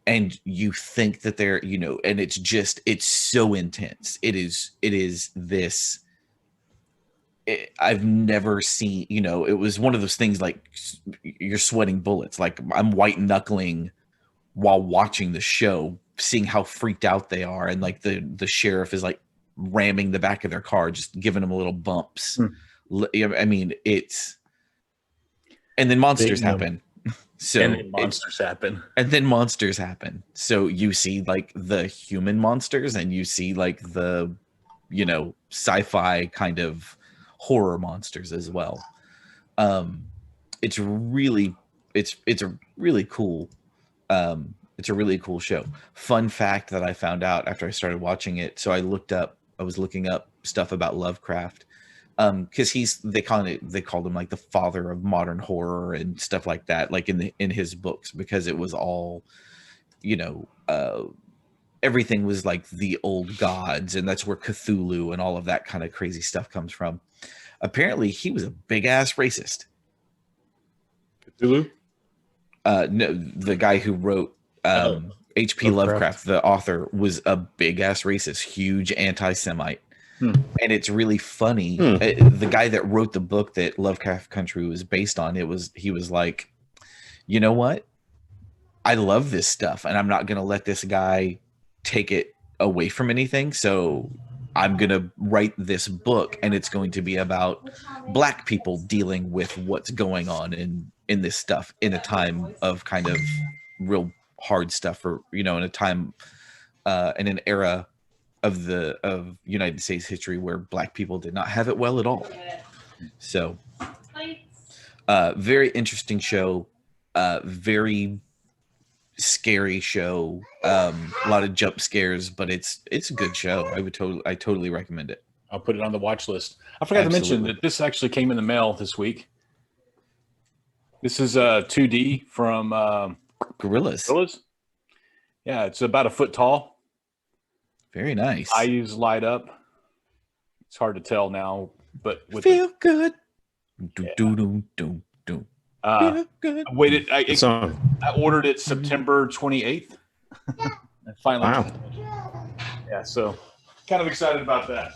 And you think that they're, and it's so intense. It is this, I've never seen, it was one of those things like you're sweating bullets. Like I'm white knuckling while watching the show, seeing how freaked out they are. And like the sheriff is like ramming the back of their car, just giving them a little bumps. I mean, and then monsters happen. And then monsters happen. So you see like the human monsters, and you see like the, sci-fi kind of horror monsters as well. It's a really cool. It's a really cool show. Fun fact that I found out after I started watching it. So I was looking up stuff about Lovecraft. Because they called him like the father of modern horror and stuff like that, like in his books, because it was all, everything was like the old gods, and that's where Cthulhu and all of that kind of crazy stuff comes from. Apparently, he was a big ass racist. Cthulhu? No, the guy who wrote H.P. Lovecraft, the author, was a big ass racist, huge anti-Semite. And it's really funny. The guy that wrote the book that Lovecraft Country was based on, he was like, you know what? I love this stuff, and I'm not going to let this guy take it away from anything. So I'm going to write this book, and it's going to be about Black people dealing with what's going on in this stuff in a time of kind of real hard stuff, or, you know, in a time in an era of United States history where Black people did not have it well at all. So very interesting show, very scary show, a lot of jump scares, but it's a good show. I totally recommend it. I'll put it on the watch list. I forgot to mention that this actually came in the mail this week. This is 2D from Gorillas. Yeah, it's about a foot tall. Very nice. Eyes light up. It's hard to tell now, but with feel good. I waited. I ordered it September 28th. And finally, wow. Yeah, so kind of excited about that.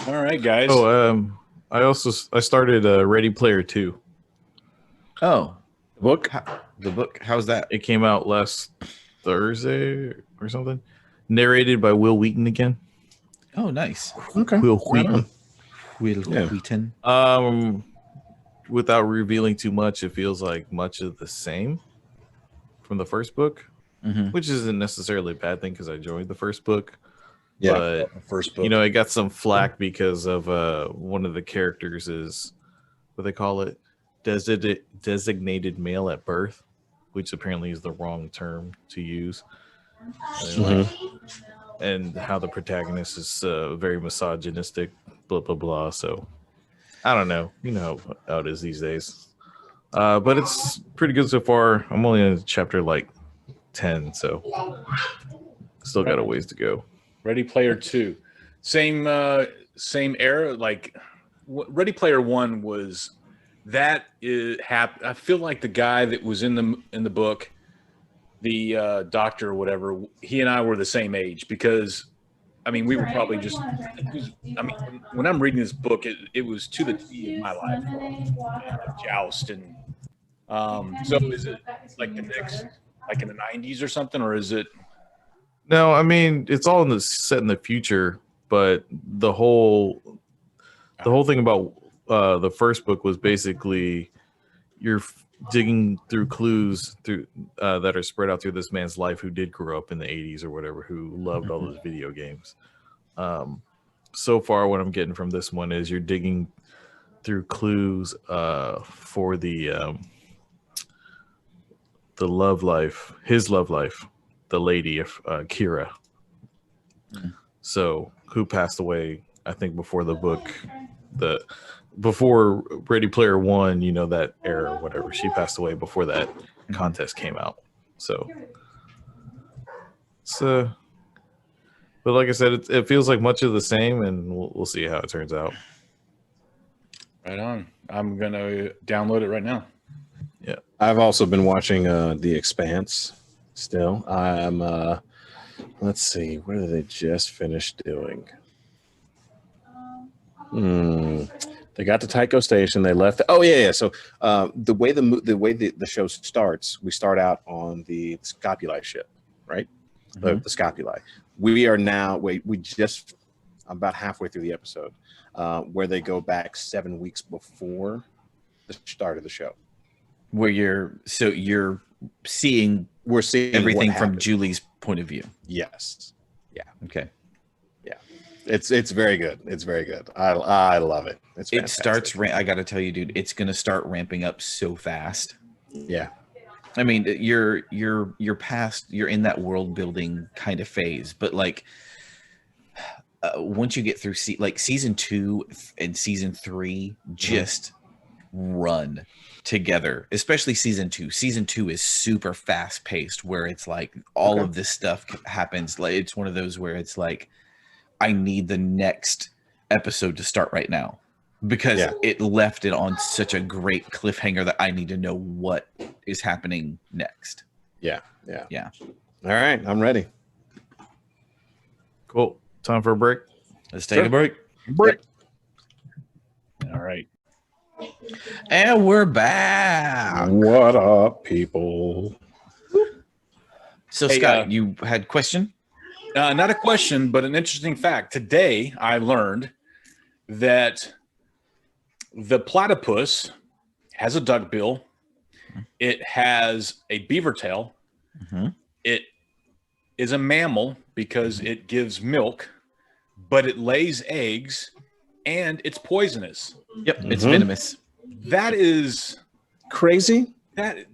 All right, guys. Oh, I started Ready Player 2. Oh, Book. The book. How's that? It came out last Thursday or something. Narrated by Will Wheaton again. Oh, nice. Okay. Will Wheaton. Wheaton. Without revealing too much, it feels like much of the same from the first book, which isn't necessarily a bad thing because I enjoyed the first book. Yeah, but first book. You know, it got some flack because of one of the characters is what they call it, designated male at birth, which apparently is the wrong term to use. And how the protagonist is very misogynistic, blah blah blah. So I don't know, you know how it is these days. But it's pretty good so far. I'm only in chapter like 10, so still got a ways to go. Ready Player 2, same era. Like Ready Player 1 was that is I feel like the guy that was in the book, the doctor or whatever, he and I were the same age, because I mean we were probably just. I mean, when I'm reading this book, it was to the T of my life. Joust and so is it like the next, like in the 90s or something, or is it? No, I mean it's all set in the future, but the whole thing about the first book was basically you're digging through clues that are spread out through this man's life who did grow up in the 80s or whatever, who loved all those video games. So far, what I'm getting from this one is you're digging through clues for the love life, his love life, the lady of Kira. So who passed away, I think, before the book, before Ready Player 1, you know, that era or whatever. She passed away before that contest came out. So it's but like I said, it feels like much of the same, and we'll see how it turns out. Right on. I'm gonna download it right now. Yeah, I've also been watching The Expanse. Still, I'm. Let's see, what did they just finish doing? They got to Tycho Station. They left. Oh yeah. So the way the show starts, we start out on the Scapuli ship, right? The Scapuli. We are now. We just about halfway through the episode, where they go back 7 weeks before the start of the show. Where you're seeing. We're seeing everything from Julie's point of view. Yes. Yeah. Okay. Yeah. It's very good. It's very good. I love it. It's fantastic. It starts. I got to tell you, dude, it's gonna start ramping up so fast. Yeah. I mean, you're past. You're in that world building kind of phase, but like once you get through season 2 and season 3, just run together, especially season 2. Season 2 is super fast paced, where it's like all of this stuff happens. Like it's one of those where it's like, I need the next episode to start right now, because it left it on such a great cliffhanger that I need to know what is happening next. Yeah. All right, I'm ready. Cool. Time for a break. Let's take a break. All right. And we're back. What up, people? So, Hey, Scott, you had a question? Not a question, but an interesting fact. Today, I learned that the platypus has a duckbill. It has a beaver tail. Mm-hmm. It is a mammal because it gives milk, but it lays eggs, and it's poisonous. Yep, it's venomous. That is Crazy. that.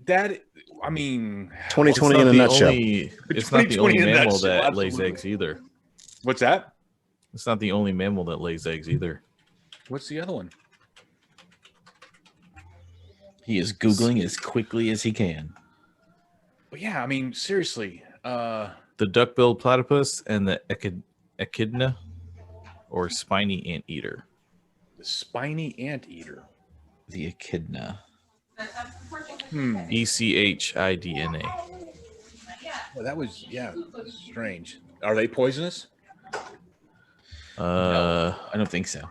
I mean, 2020 in a nutshell. It's not the only 2020 in a mammal nutshell, that lays absolutely. eggs either. what's that? It's not the only mammal that lays eggs either. What's the other one? He is Googling as quickly as he can. Well, yeah, I mean, seriously. The duck-billed platypus and the echidna, or spiny anteater. The spiny anteater. The echidna. ECHIDNA. Well, that was strange. Are they poisonous? I don't think so.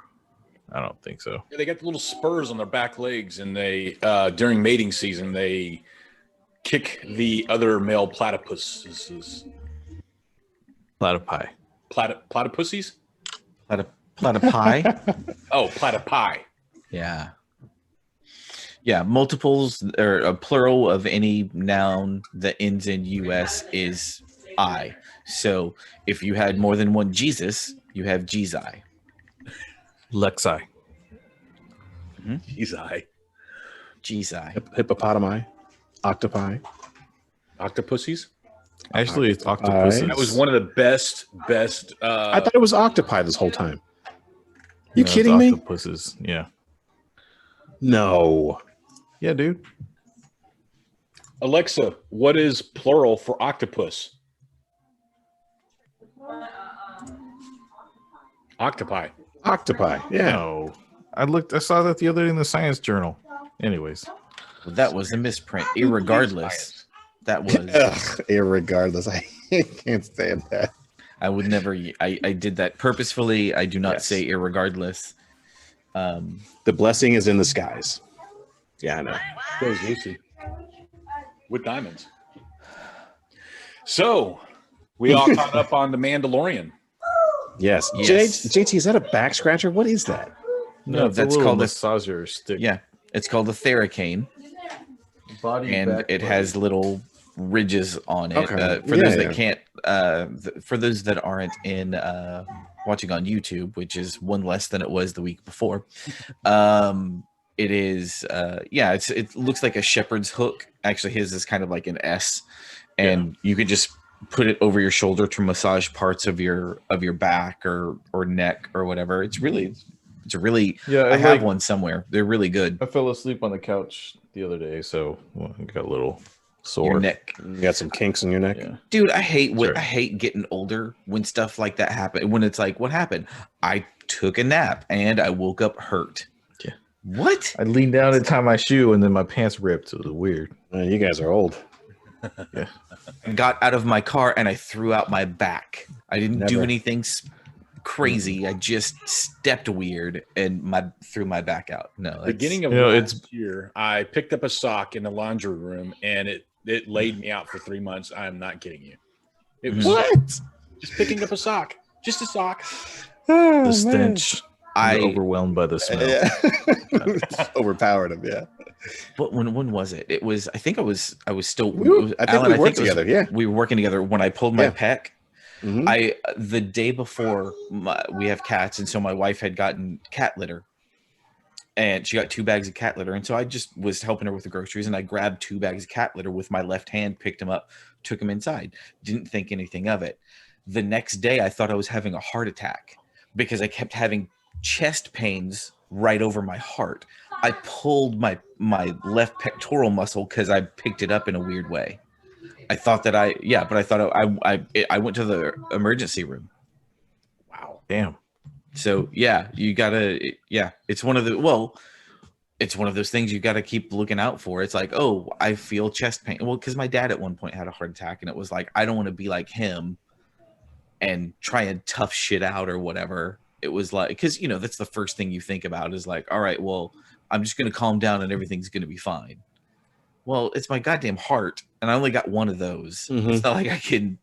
I don't think so. Yeah, they got the little spurs on their back legs, and they during mating season they kick the other male platypuses. Platypi. Platypussies? Platypi? Oh, platypi. Yeah. Yeah, multiples or a plural of any noun that ends in US is I. So if you had more than one Jesus, you have Jesus. Lexi. Jesus. Hippopotami. Octopi. Octopussies? Actually, it's octopuses. That was one of the best. I thought it was octopi this whole time. You No, it's kidding me? Octopuses. Yeah. No. Yeah, dude. Alexa, what is plural for octopus? Octopi. Octopi. Yeah. No. I saw that the other day in the science journal. Anyways. Well, that was a misprint. Irregardless, that was. Ugh, irregardless. I can't stand that. I would never. I did that purposefully. I do not Yes. say irregardless. The blessing is in the skies. Yeah, I know. Goes Lucy. With diamonds. So, we all caught up on the Mandalorian. Yes. Yes. JT, is that a back scratcher? What is that? No, it's that's a little called a massager stick. Yeah, it's called a theracane, Body and back it blade. has little ridges on it. Okay. For Yeah, those yeah. that can't, for those that aren't in watching on YouTube, which is one less than it was the week before. It is, it looks like a shepherd's hook. Actually, his is kind of like an S, and you could just put it over your shoulder to massage parts of your back or neck or whatever. It's a really Yeah, I have one somewhere. They're really good. I fell asleep on the couch the other day, so I got a little sore. Your neck. You got some kinks in your neck? Yeah. Dude, I hate Sure. I hate getting older when stuff like that happen. When it's like, what happened? I took a nap and I woke up hurt. Yeah. What? I leaned down to tie my shoe, and then my pants ripped. It was weird. You guys are old. Yeah. I got out of my car and I threw out my back. I didn't do Never. anything crazy. I just stepped weird and threw my back out. No, that's, Beginning of You know, last year, I picked up a sock in the laundry room, and it laid me out for 3 months. I am not kidding you. It was What? just picking up a sock. Just a sock. Oh, The stench. I Overwhelmed by the smell. Yeah. Overpowered him. Yeah. But when was it? It was. I think I was still. I think we worked together. Yeah. we were working together when I pulled my Yeah. pec. Mhm. The day before we have cats, and so my wife had gotten cat litter, and she got 2 bags of cat litter, and so I just was helping her with the groceries, and I grabbed 2 bags of cat litter with my left hand, picked them up, took them inside, didn't think anything of it. The next day, I thought I was having a heart attack because I kept having chest pains right over my heart. I pulled my left pectoral muscle because I picked it up in a weird way. I thought that I went to the emergency room. Wow. Damn. So yeah, you gotta, it's one of those things you got to keep looking out for. It's like, oh, I feel chest pain. Well, because my dad at one point had a heart attack, and it was like, I don't want to be like him and try and tough shit out or whatever. It was like, because that's the first thing you think about is like, all right, well, I'm just going to calm down and everything's going to be fine. Well, it's my goddamn heart, and I only got one of those. Mhm. It's not like I can,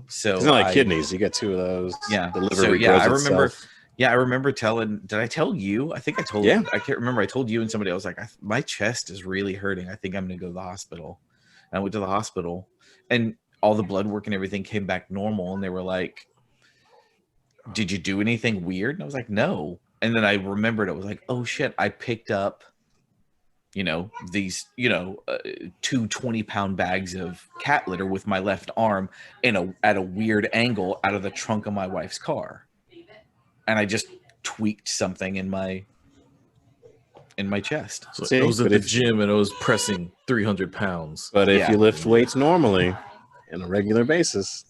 so It's not like kidneys. You get 2 of those. Yeah. The liver So, regrows I remember. itself. Yeah, I remember did I tell you? I think I told. Yeah. I can't remember. I told you and somebody. I was like, my chest is really hurting. I think I'm going to go to the hospital. And I went to the hospital, and all the blood work and everything came back normal. And they were like, "Did you do anything weird?" And I was like, "No." And then I remembered. It was like, "Oh shit! I picked up, these, 2 20-pound bags of cat litter with my left arm at a weird angle out of the trunk of my wife's car." And I just tweaked something in my chest. So See, I was at but the if- gym and I was pressing 300 pounds. But if Yeah. you lift weights normally on a regular basis,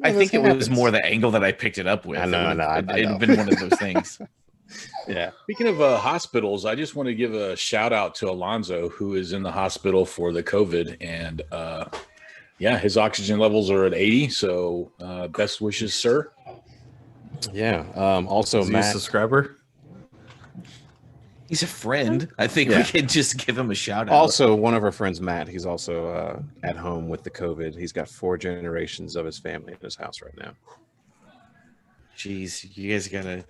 I this think it was happens. more the angle that I picked it up with. I know, It I had know. been one of those things. Yeah. Speaking of hospitals, I just want to give a shout out to Alonzo, who is in the hospital for the COVID, and his oxygen levels are at 80. So best wishes, sir. Yeah. Also, Is he a Matt. subscriber? He's a friend. I think we Yeah. can just give him a shout out. Also, one of our friends, Matt, he's also at home with the COVID. He's got 4 generations of his family in his house right now. Jeez, you guys gotta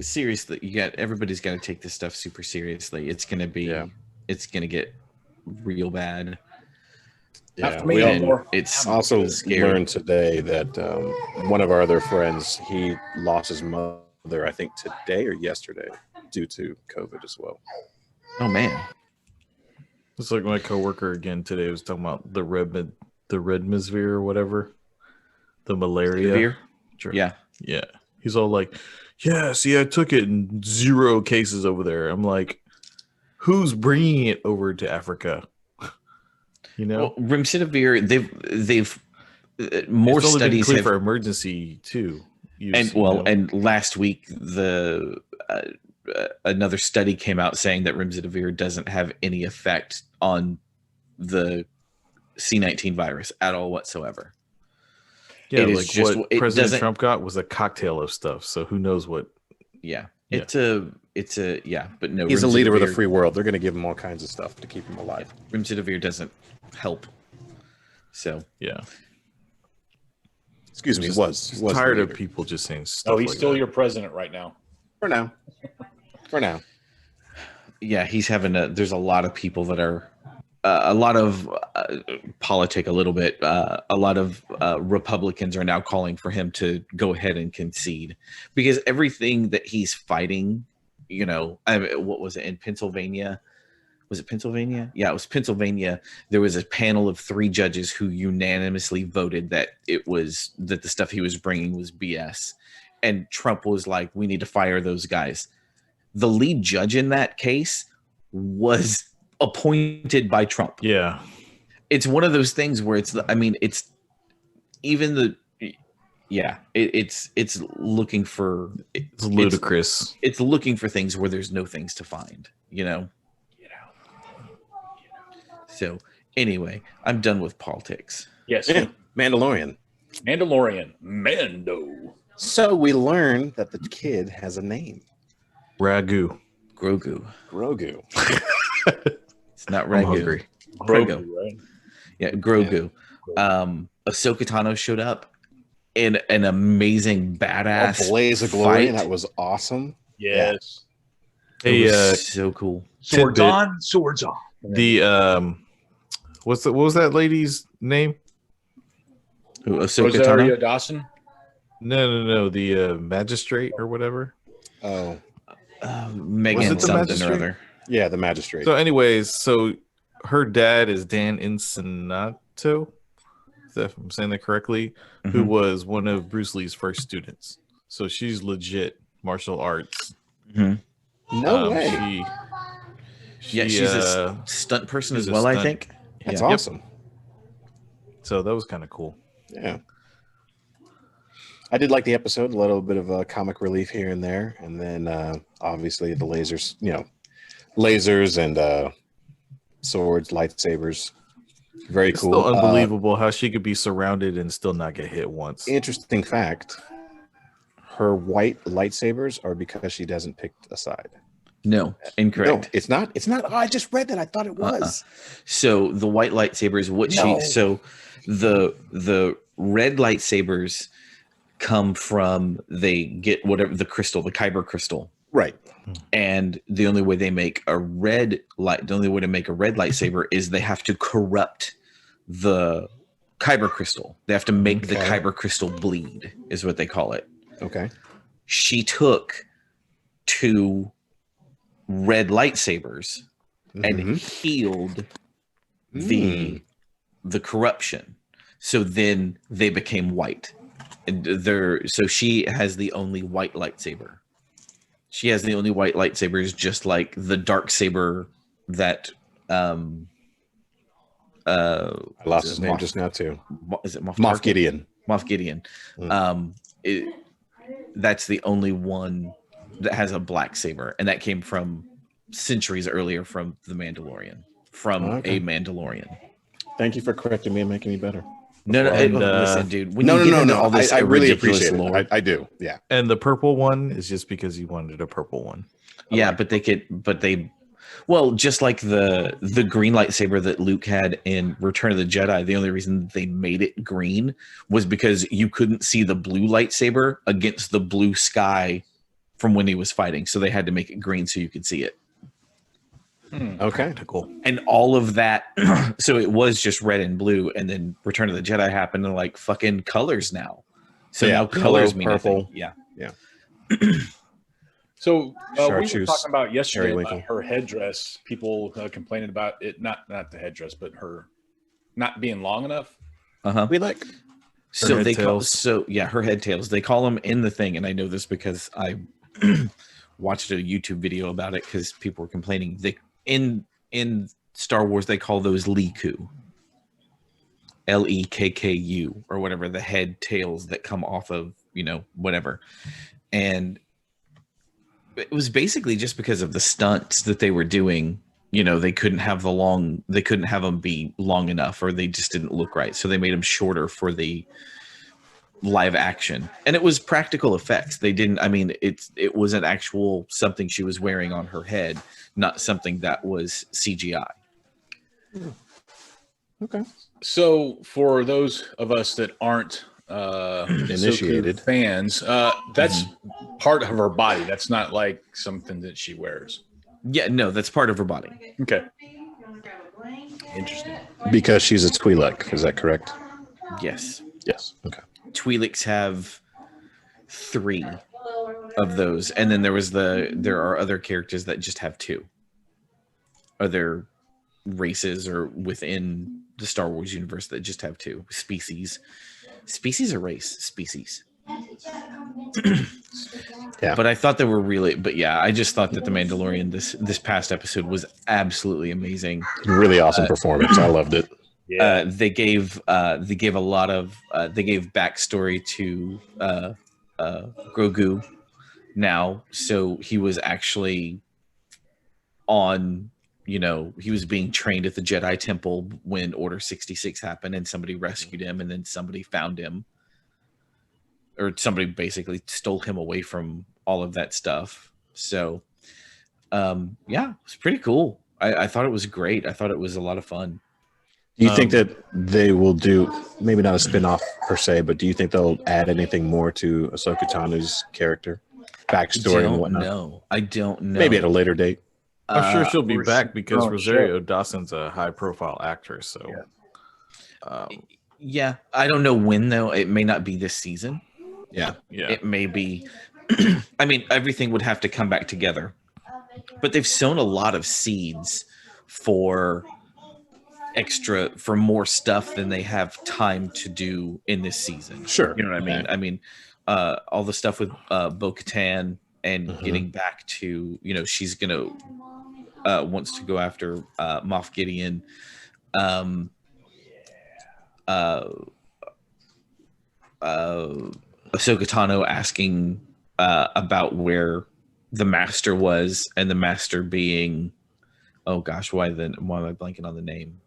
seriously. Everybody's got to take this stuff super seriously. It's gonna be. Yeah. It's gonna get real bad. Yeah. me We anymore. It's also scary. learned today that one of our other friends, he lost his mother, I think today or yesterday, due to COVID as well. Oh man. It's like my coworker again today was talking about the Redmisvir or whatever, the malaria. Severe? Sure. Yeah. Yeah. He's all like, "Yeah, see, I took it and 0 cases over there." I'm like, who's bringing it over to Africa? Well, remdesivir, they've more it's only been studies cleared have, for emergency too. and last week another study came out saying that remdesivir doesn't have any effect on the C-19 virus at all whatsoever. yeah, it is like just- what it President doesn't- Trump got was a cocktail of stuff. So who knows what? Yeah. Yeah. But no, He's a leader of the remdesivir- free world. They're going to give him all kinds of stuff to keep him alive. remdesivir doesn't help. So Yeah, Excuse me. Just Was tired the of leader. people just saying stuff. Oh, he's like still that. your president right now. For now. For now. yeah, he's having there's a lot of people that are a lot of politic a little bit. A lot of Republicans are now calling for him to go ahead and concede because everything that he's fighting, what was it in Pennsylvania? Was it Pennsylvania? Yeah, it was Pennsylvania. There was a panel of 3 judges who unanimously voted that that the stuff he was bringing was BS. And Trump was like, we need to fire those guys. The lead judge in that case was appointed by Trump. Yeah, It's one of those things where it's looking for it's ludicrous. it's looking for things where there's no things to find, So anyway, I'm done with politics. Yes. Yeah. Mandalorian. Mando. So we learned that the kid has a name. Ragu. Grogu. Grogu. It's not I'm Ragu. hungry. Grogu. Right? Yeah, Grogu. Ahsoka Tano showed up in an amazing badass A blaze of glory. fight. That was awesome. Yes. It Hey, was so cool. Swords tidbit. on, swords on. The what was that lady's name? Who, Ahsoka Rosario Tano? Dawson. No. The magistrate or whatever. Oh, Megan Was it the something or magistrate? other. yeah, the magistrate. So, anyways, her dad is Dan Insenato. If I'm saying that correctly, who Mhm. was one of Bruce Lee's first students. So she's legit martial arts. Mhm. no way. She, Yeah, she's a stunt person she's as a well, I stunt- think. That's Yeah. awesome. So that was kind of cool. Yeah. I did like the episode, a little bit of comic relief here and there. And then obviously the lasers, lasers and swords, lightsabers. Very It's cool. still unbelievable how she could be surrounded and still not get hit once. Interesting fact. Her white lightsabers are because she doesn't pick a side. No, incorrect. No, it's not. It's not. Oh, I just read that. I thought it was. So the white lightsabers, the red lightsabers come from, they get whatever the crystal, the kyber crystal. Right. And the only way to make a red lightsaber is they have to corrupt the kyber crystal. They have to make the kyber crystal bleed, is what they call it. Okay. She took 2 red lightsabers and healed the corruption. So then they became white. So she has the only white lightsaber. She has the only white lightsabers, just like the dark saber that I lost his name just now too. Is it Moff Gideon? Moff Gideon. That's the only one that has a black saber, and that came from centuries earlier from the Mandalorian, a Mandalorian. Thank you for correcting me and making me better. No, listen, dude. When all this I really appreciate lore, it. I do. Yeah. And the purple one is just because you wanted a purple one. Well, just like the green lightsaber that Luke had in Return of the Jedi, the only reason they made it green was because you couldn't see the blue lightsaber against the blue sky from when he was fighting. So they had to make it green so you could see it. Okay, cool. And all of that, so it was just red and blue, and then Return of the Jedi happened, and like fucking colors now. So now colors mean purple. Yeah. So we were talking about yesterday about her headdress. People complaining about it, not the headdress, but her not being long enough. We like her head tails. They call them in the thing, and I know this because I watched a YouTube video about it because people were complaining. In Star Wars, they call those Lekku, Lekku, or whatever, the head tails that come off of, whatever. And it was basically just because of the stunts that they were doing. They couldn't have them be long enough, or they just didn't look right. So they made them shorter for the live action, and it was practical effects. They didn't, it was an actual something she was wearing on her head, not something that was CGI. Okay. So for those of us that aren't initiated fans, that's part of her body. That's not like something that she wears. Yeah, no, that's part of her body. Okay. Interesting. Because she's a Twi'lek, is that correct? Yes. Okay. Twi'leks have 3 of those, and then there are other characters that just have 2. Other races or within the Star Wars universe that just have 2 species. Species or race? Species. Yeah. But I thought they were I just thought that the Mandalorian this past episode was absolutely amazing. Really awesome performance. I loved it. Yeah. They gave a lot of they gave backstory to Grogu now, so he was actually on, he was being trained at the Jedi Temple when Order 66 happened, and somebody rescued him, and then somebody found him, or somebody basically stole him away from all of that stuff. So it was pretty cool. I thought it was great. I thought it was a lot of fun. Do you think that they will do, maybe not a spin-off per se, but do you think they'll add anything more to Ahsoka Tano's character, backstory and whatnot? No, I don't know. Maybe at a later date. I'm sure she'll be back because Rosario Dawson's a high-profile actor. So, I don't know when though. It may not be this season. Yeah. It may be. Everything would have to come back together, but they've sown a lot of seeds for more stuff than they have time to do in this season. Sure. You know what I mean? All the stuff with Bo-Katan and getting back to, she's gonna wants to go after Moff Gideon. Ahsoka Tano asking about where the Master was, and the Master being, oh gosh, why am I blanking on the name?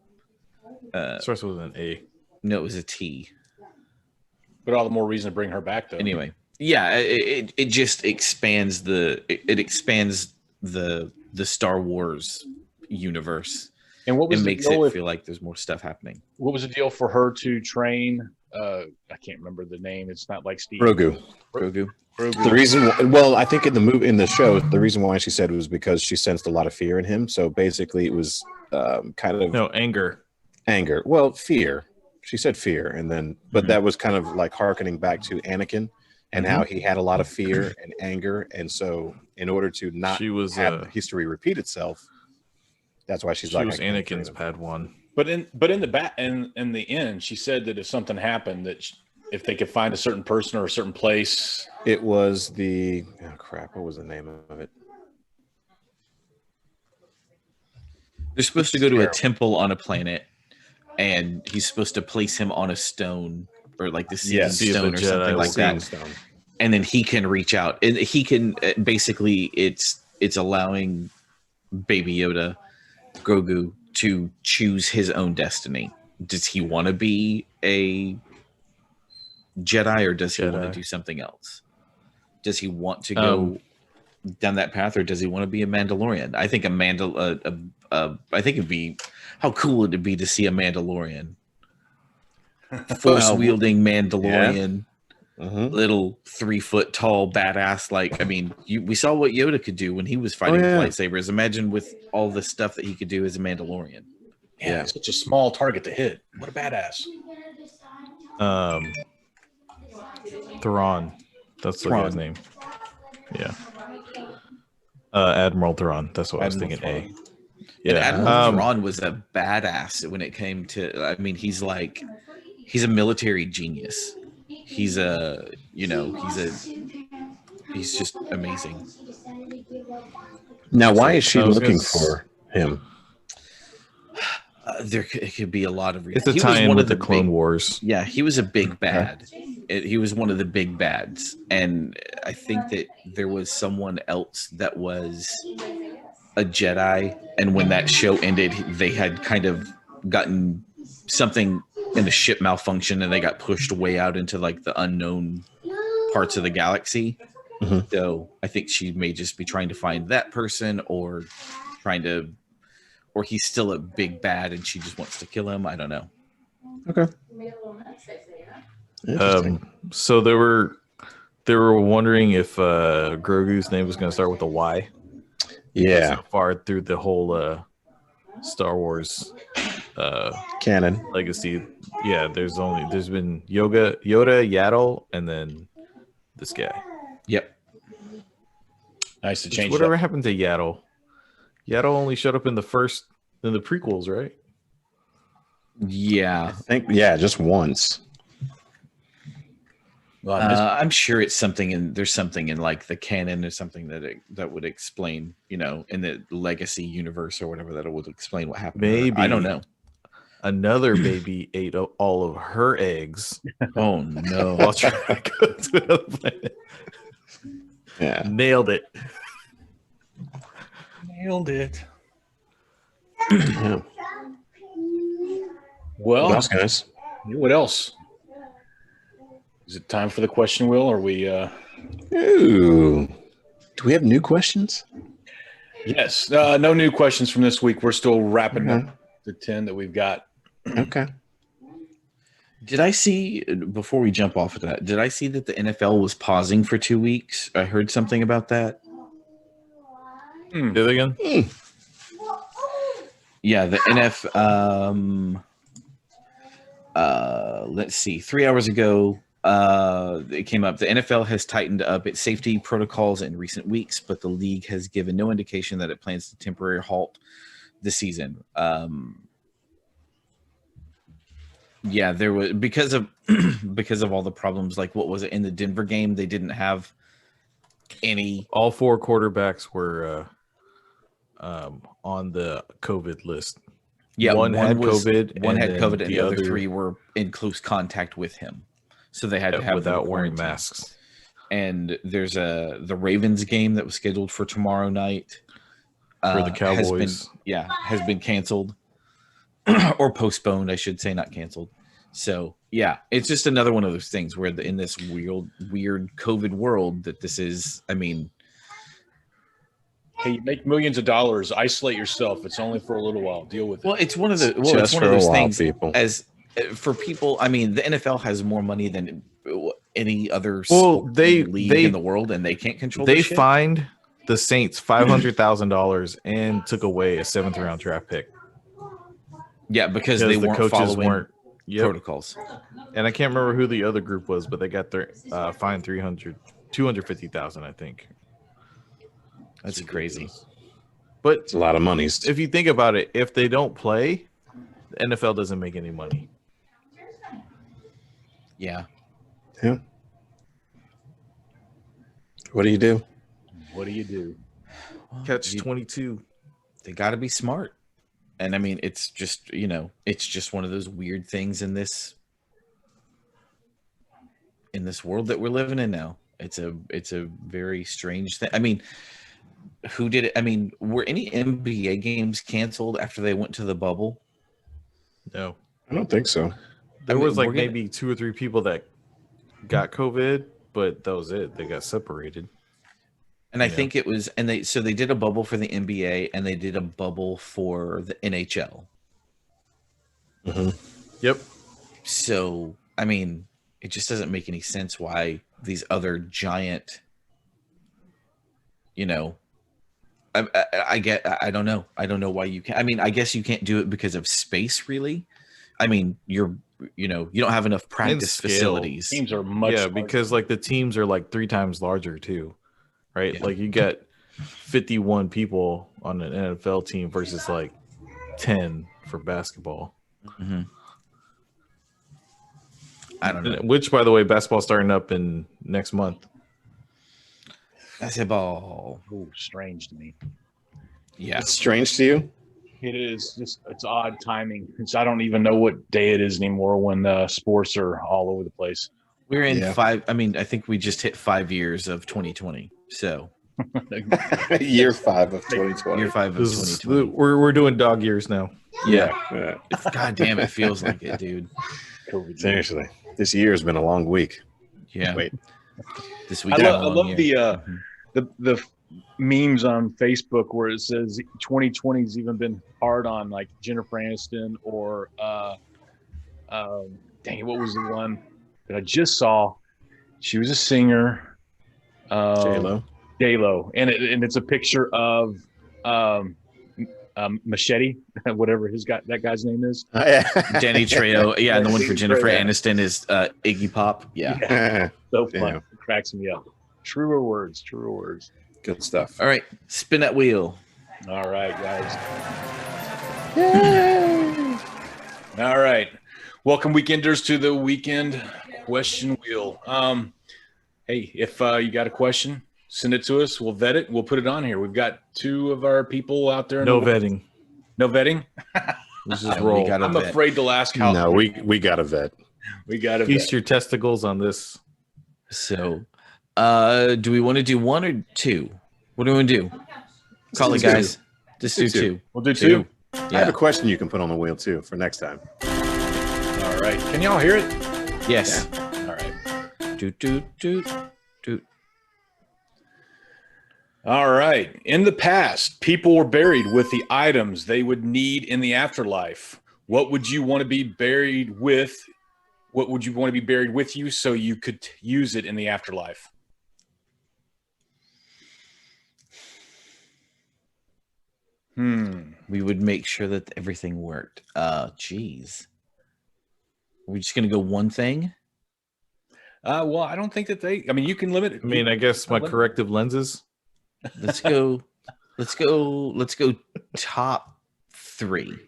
Starts with an A. No, it was a T. But all the more reason to bring her back, though. Anyway, it just expands the Star Wars universe. And what was it the makes deal it with, feel like there's more stuff happening. what was the deal for her to train? I can't remember the name. It's not like Steve. Grogu. Grogu. The reason, well, I think in the show, the reason why she said it was because she sensed a lot of fear in him. So basically, it was kind of anger. Well, fear. She said fear, and then, but that was kind of like hearkening back to Anakin and how he had a lot of fear and anger, and so in order to not have history repeat itself, that's why she was Anakin's Padawan. But in the end, she said that if something happened, that if they could find a certain person or a certain place, it was the what was the name of it? They're supposed to go to a temple on a planet, and he's supposed to place him on a stone or like the seeing stone or something like that. Stone. And then he can reach out, and he can basically it's allowing Baby Yoda, Grogu, to choose his own destiny. Does he want to be a Jedi, or does he want to do something else? Does he want to go down that path, or does he want to be a Mandalorian? I think I think it'd be, how cool would it be to see a Mandalorian, force-wielding Mandalorian, little 3-foot tall badass. Like, I mean, we saw what Yoda could do when he was fighting lightsabers. Imagine with all the stuff that he could do as a Mandalorian. Yeah, such a small target to hit. What a badass. Thrawn. That's the guy's name. Yeah. Admiral Thrawn. That's what I was thinking. Thrawn. Yeah. And Admiral Thrawn was a badass when it came to, I mean, he's a military genius. He's just amazing. Now, why is she looking for him? It could be a lot of reasons. It's a tie-in with the Clone Wars. Yeah, he was a big bad. He was one of the big bads, and I think that there was someone else that was a Jedi, and when that show ended, they had kind of gotten something in the ship malfunction, and they got pushed way out into like the unknown parts of the galaxy. So I think she may just be trying to find that person, or he's still a big bad and she just wants to kill him. I don't know. Okay. So they were wondering if Grogu's name was going to start with a Y. Yeah. So far through the whole Star Wars canon legacy, there's been Yoda, Yaddle, and then this guy. Yep. Nice to change. Whatever happened to Yaddle? Yaddle only showed up in the prequels, right? Yeah. I think just once. Well, I'm sure it's something there's something in like the canon or something that would explain, in the legacy universe or whatever, that would explain what happened. Maybe. I don't know. Another baby ate all of her eggs. Oh no. While trying to go to another planet. Yeah. Nailed it. Yeah. Well, what else, guys? What else? Is it time for the question wheel? Or are we Ooh. Do we have new questions? Yes. No new questions from this week. We're still wrapping up the 10 that we've got. Okay. Did I see, before we jump off of that, did I see that the NFL was pausing for 2 weeks? I heard something about that. Do it again? Yeah, the NFL. Let's see. 3 hours ago, it came up. The NFL has tightened up its safety protocols in recent weeks, but the league has given no indication that it plans to temporarily halt the season. Yeah, there was because of all the problems. Like, what was it in the Denver game? They didn't have any. All 4 quarterbacks were on the COVID list. Yeah, one had COVID. One had COVID, and the other 3 were in close contact with him. So they had to have without wearing masks. And there's the Ravens game that was scheduled for tomorrow night for the Cowboys. Has been canceled or postponed, I should say, not canceled. So yeah, it's just another one of those things where in this weird COVID world that this is. I mean, Hey, you make millions of dollars. Isolate yourself. It's only for a little while. Deal with it. Well, it's one of the Just for a those while, things. people. As for people, I mean, the NFL has more money than any other league in the world, and they can't control. They fined the Saints $500,000 and took away a 7th-round draft pick. Yeah, because they weren't following protocols. And I can't remember who the other group was, but they got their fined $250,000, I think. That's crazy. But it's a lot of money. If you think about it, if they don't play, the NFL doesn't make any money. Yeah. Yeah. What do you do? What do you do? Catch 22. They got to be smart. And I mean, it's just, it's just one of those weird things in this world that we're living in now. It's a very strange thing. I mean, who did it? I mean, were any NBA games canceled after they went to the bubble? No, I don't think so. There was like maybe 2 or 3 people that got COVID, but that was it. They got separated. And I think it was, and they did a bubble for the NBA and they did a bubble for the NHL. Mm-hmm. Yep. So, I mean, it just doesn't make any sense why these other giant, I don't know. I don't know why you can't. I mean, I guess you can't do it because of space, really. I mean, you don't have enough practice facilities. Teams are much larger. Because like the teams are like 3 times larger too, right? Yeah. Like you got 51 people on an NFL team versus like 10 for basketball. Mm-hmm. I don't know. Which, by the way, basketball starting up in next month. Basketball. Ooh, strange to me. Yeah. It's strange to you? It is. It's odd timing. I don't even know what day it is anymore when sports are all over the place. We're in 5. I mean, I think we just hit 5 years of 2020. So year 5 of 2020. Year 5 of 2020. We're doing dog years now. Yeah. God damn, it feels like it, dude. Seriously, this year has been a long week. Yeah. Wait. This week. I love the memes on Facebook where it says 2020's even been hard on like Jennifer Aniston or dang, what was the one that I just saw? She was a singer. J-Lo, and it's a picture of Machete, whatever that guy's name is. Danny Trejo. Yeah, and the one for Jennifer Aniston is Iggy Pop. Yeah. So fun. It cracks me up. Truer words. Good stuff. All right, spin that wheel. All right, guys. Yay! All right. Welcome, weekenders, to the weekend question wheel. Hey, if you got a question, send it to us. We'll vet it. We'll put it on here. We've got 2 of our people out there. No vetting. No vetting? Let's just roll. I'm afraid to ask how. No, we got to vet. We got to feast your testicles on this. So, do we want to do 1 or 2? What do we want to do? Call it, guys. Just do 2. We'll do 2. Yeah. I have a question you can put on the wheel too for next time. All right. Can y'all hear it? Yes. Yeah. All right. Do. All right. In the past, people were buried with the items they would need in the afterlife. What would you want to be buried with? What would you want to be buried with you so you could use it in the afterlife? We would make sure that everything worked. Geez. Are we just going to go one thing? Well, I don't think that I mean, you can limit it. I mean, I guess my corrective lenses. Let's go top 3.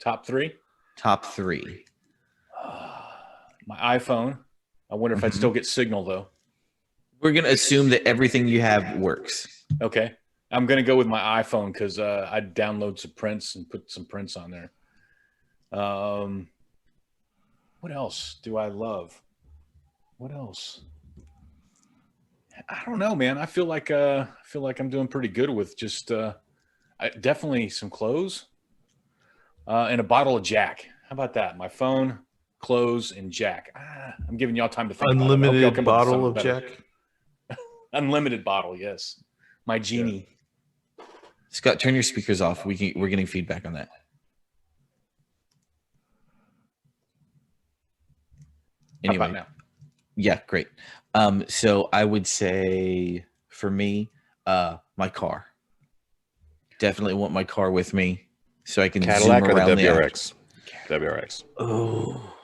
Top 3? Top 3. My iPhone. I wonder if I'd still get signal though. We're going to assume that everything you have works. Okay. I'm going to go with my iPhone because I'd download some prints and put some prints on there. What else do I love? What else? I don't know, man. I feel like I'm doing pretty good with just definitely some clothes and a bottle of Jack. How about that? My phone, clothes, and Jack. I'm giving y'all time to think. Unlimited bottle of Jack. Unlimited bottle, yes. My genie. Scott, turn your speakers off. We're getting feedback on that. Anyway, how about now? Yeah, great. So I would say for me, my car. Definitely want my car with me so I can Cadillac zoom or the around WRX? WRX. Oh,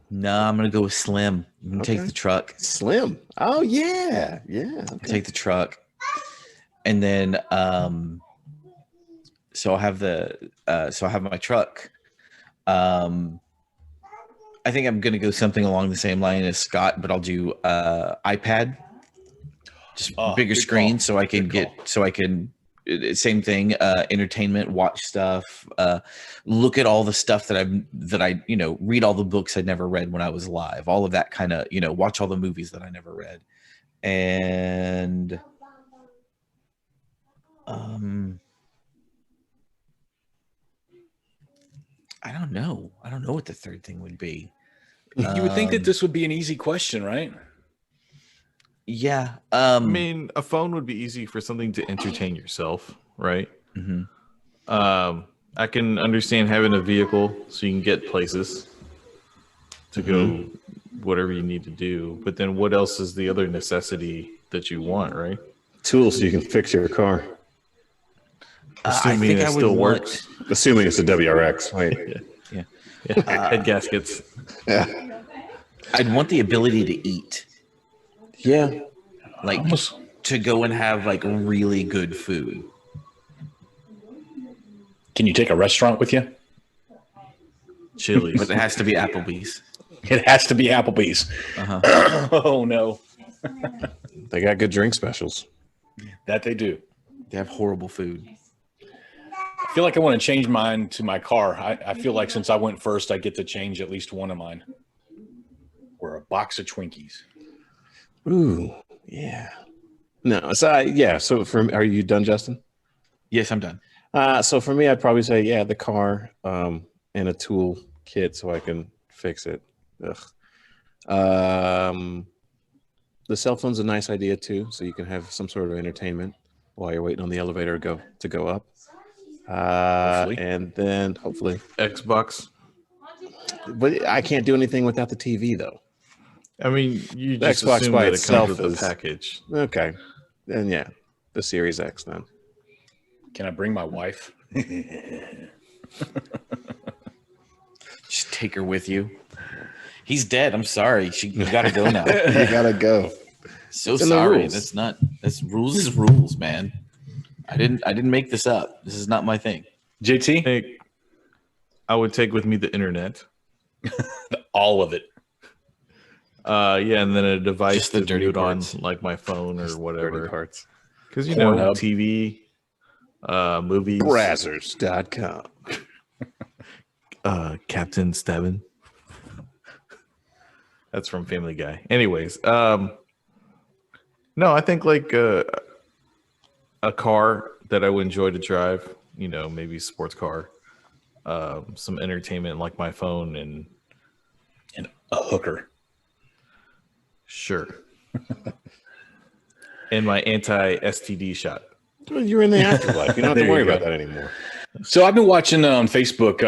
no, I'm gonna go with Slim. I'm gonna take the truck. Slim. Oh yeah, yeah. Okay. Take the truck, and then so I'll have my truck. I think I'm gonna go something along the same line as Scott, but I'll do iPad, just bigger screen, call. So I can same thing, entertainment, watch stuff, look at all the stuff that I read all the books I never read when I was alive, all of that kind of, watch all the movies that I never read. And I don't know what the third thing would be. You would think that this would be an easy question, right? Yeah. I mean, a phone would be easy for something to entertain yourself, right? Mm-hmm. I can understand having a vehicle so you can get places to go whatever you need to do. But then what else is the other necessity that you want, right? Tools so you can fix your car. Assuming it still works. Assuming it's a WRX, right? Yeah. Head gaskets. Yeah. I'd want the ability to eat. Yeah. Like to go and have like really good food. Can you take a restaurant with you? Chili's. But it has to be Applebee's. It has to be Applebee's. Uh-huh. Oh, no. They got good drink specials. That they do. They have horrible food. I feel like I want to change mine to my car. I feel like since I went first, I get to change at least one of mine. Or a box of Twinkies. Ooh, yeah. No, so So are you done, Justin? Yes, I'm done. So for me, I'd probably say, the car and a tool kit so I can fix it. The cell phone's a nice idea too, so you can have some sort of entertainment while you're waiting on the elevator to go up. And then hopefully Xbox. But I can't do anything without the TV though. I mean, you just Xbox assume by that itself it comes with is a package. Okay. Then the Series X then. Can I bring my wife? Just take her with you. He's dead. I'm sorry. You gotta go now. You gotta go. So sorry. That's rules is rules, man. I didn't make this up. This is not my thing. JT? I would take with me the internet. All of it. And then a device Just the to dirty mute parts. on, like my phone or whatever. Dirty parts. Because Pornhub. TV, movies, Brazzers.com. Captain Stebbin. That's from Family Guy. Anyways, no, I think like a car that I would enjoy to drive. Maybe a sports car. Some entertainment like my phone and a hooker. Sure. And my anti-STD shot. Well, you're in the afterlife. You don't have to worry about that anymore. So I've been watching on Facebook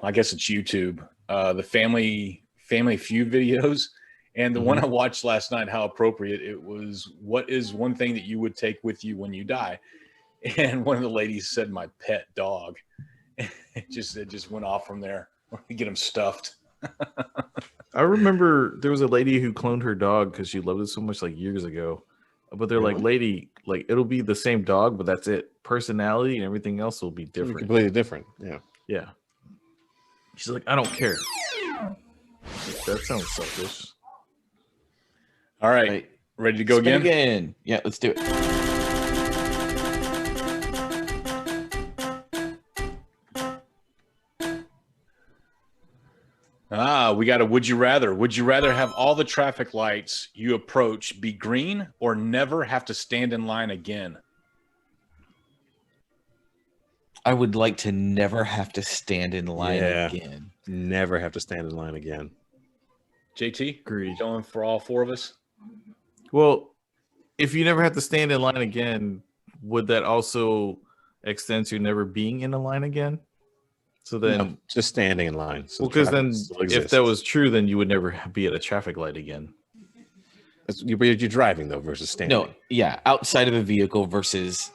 I guess it's YouTube, the Family Feud videos, and the one I watched last night, how appropriate it was. What is one thing that you would take with you when you die? And one of the ladies said, "My pet dog." It just went off from there. Get him stuffed. I remember there was a lady who cloned her dog because she loved it so much, like years ago. But they're like, lady, like it'll be the same dog, but that's it. Personality and everything else will be different. Completely different. Yeah. Yeah. She's like, I don't care. Like, that sounds selfish. All right. Ready to go again? Yeah, let's do it. We got a would you rather. Would you rather have all the traffic lights you approach be green or never have to stand in line again? I would like to never have to stand in line again. Never have to stand in line again. JT, Agreed. Going for all four of us? Well, if you never have to stand in line again, would that also extend to never being in a line again? So then, No, just standing in line. So well, because then, still if exists. that was true, then you would never be at a traffic light again. You're driving though versus standing. No, yeah, outside of a vehicle versus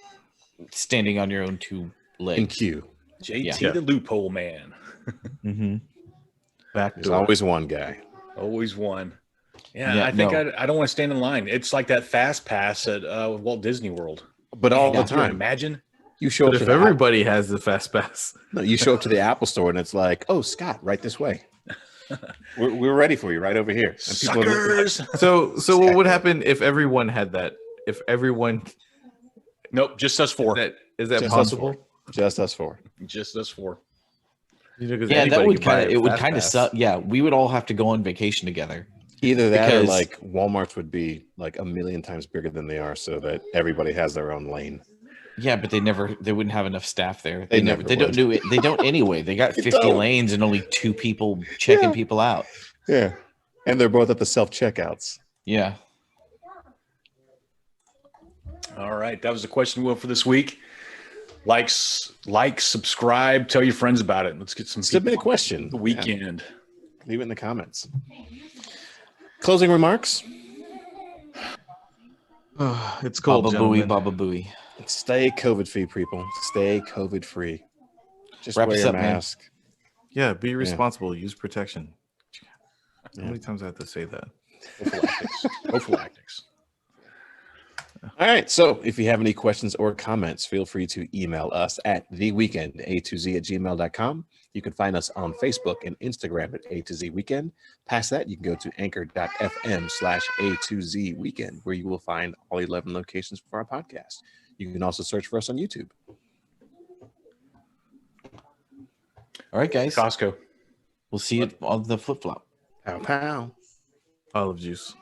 standing on your own two legs. In queue. JT the loophole man. Mm-hmm. Back There's door. always one guy. Always one. Yeah, I think I don't want to stand in line. It's like that fast pass at Walt Disney World. But all the Can you time. imagine? You show But up if to the everybody has the fast pass, No, you show up to the Apple store and it's like, oh, Scott, right this way. We're ready for you right over here. And people are Suckers. so what would happen if everyone had that? If everyone Nope, just us four. is that Just possible? Just us four. Just us four. You know, 'cause Yeah, that anybody would could buy kind of a it would fast kind of pass. suck. Yeah, we would all have to go on vacation together. Either that or Because- like Walmart's would be like a million times bigger than they are so that everybody has their own lane. Yeah, but they wouldn't have enough staff there. They They never don't would. do it. They don't anyway. They got 50 don't. lanes and only 2 people checking Yeah. people out. Yeah. And they're both at the self-checkouts. Yeah. All right, that was the question wheel for this week. Like, subscribe, tell your friends about it. Let's get some Submit a people question. on the weekend. Yeah. Leave it in the comments. Closing remarks. It's cold, Baba Booey, gentlemen. Baba Booey. Stay COVID free, people. Stay COVID free. Just Wrap wear us your up, man. mask. Yeah, be responsible. Use protection. Yeah. How many times do I have to say that? Prophylactics. All right. So if you have any questions or comments, feel free to email us at theweekenda2z@gmail.com. You can find us on Facebook and Instagram at A2Z Weekend. Past that, you can go to anchor.fm/A2Z Weekend, where you will find all 11 locations for our podcast. You can also search for us on YouTube. All right, guys. Costco. We'll see you on the flip flop. Pow, pow. Olive juice.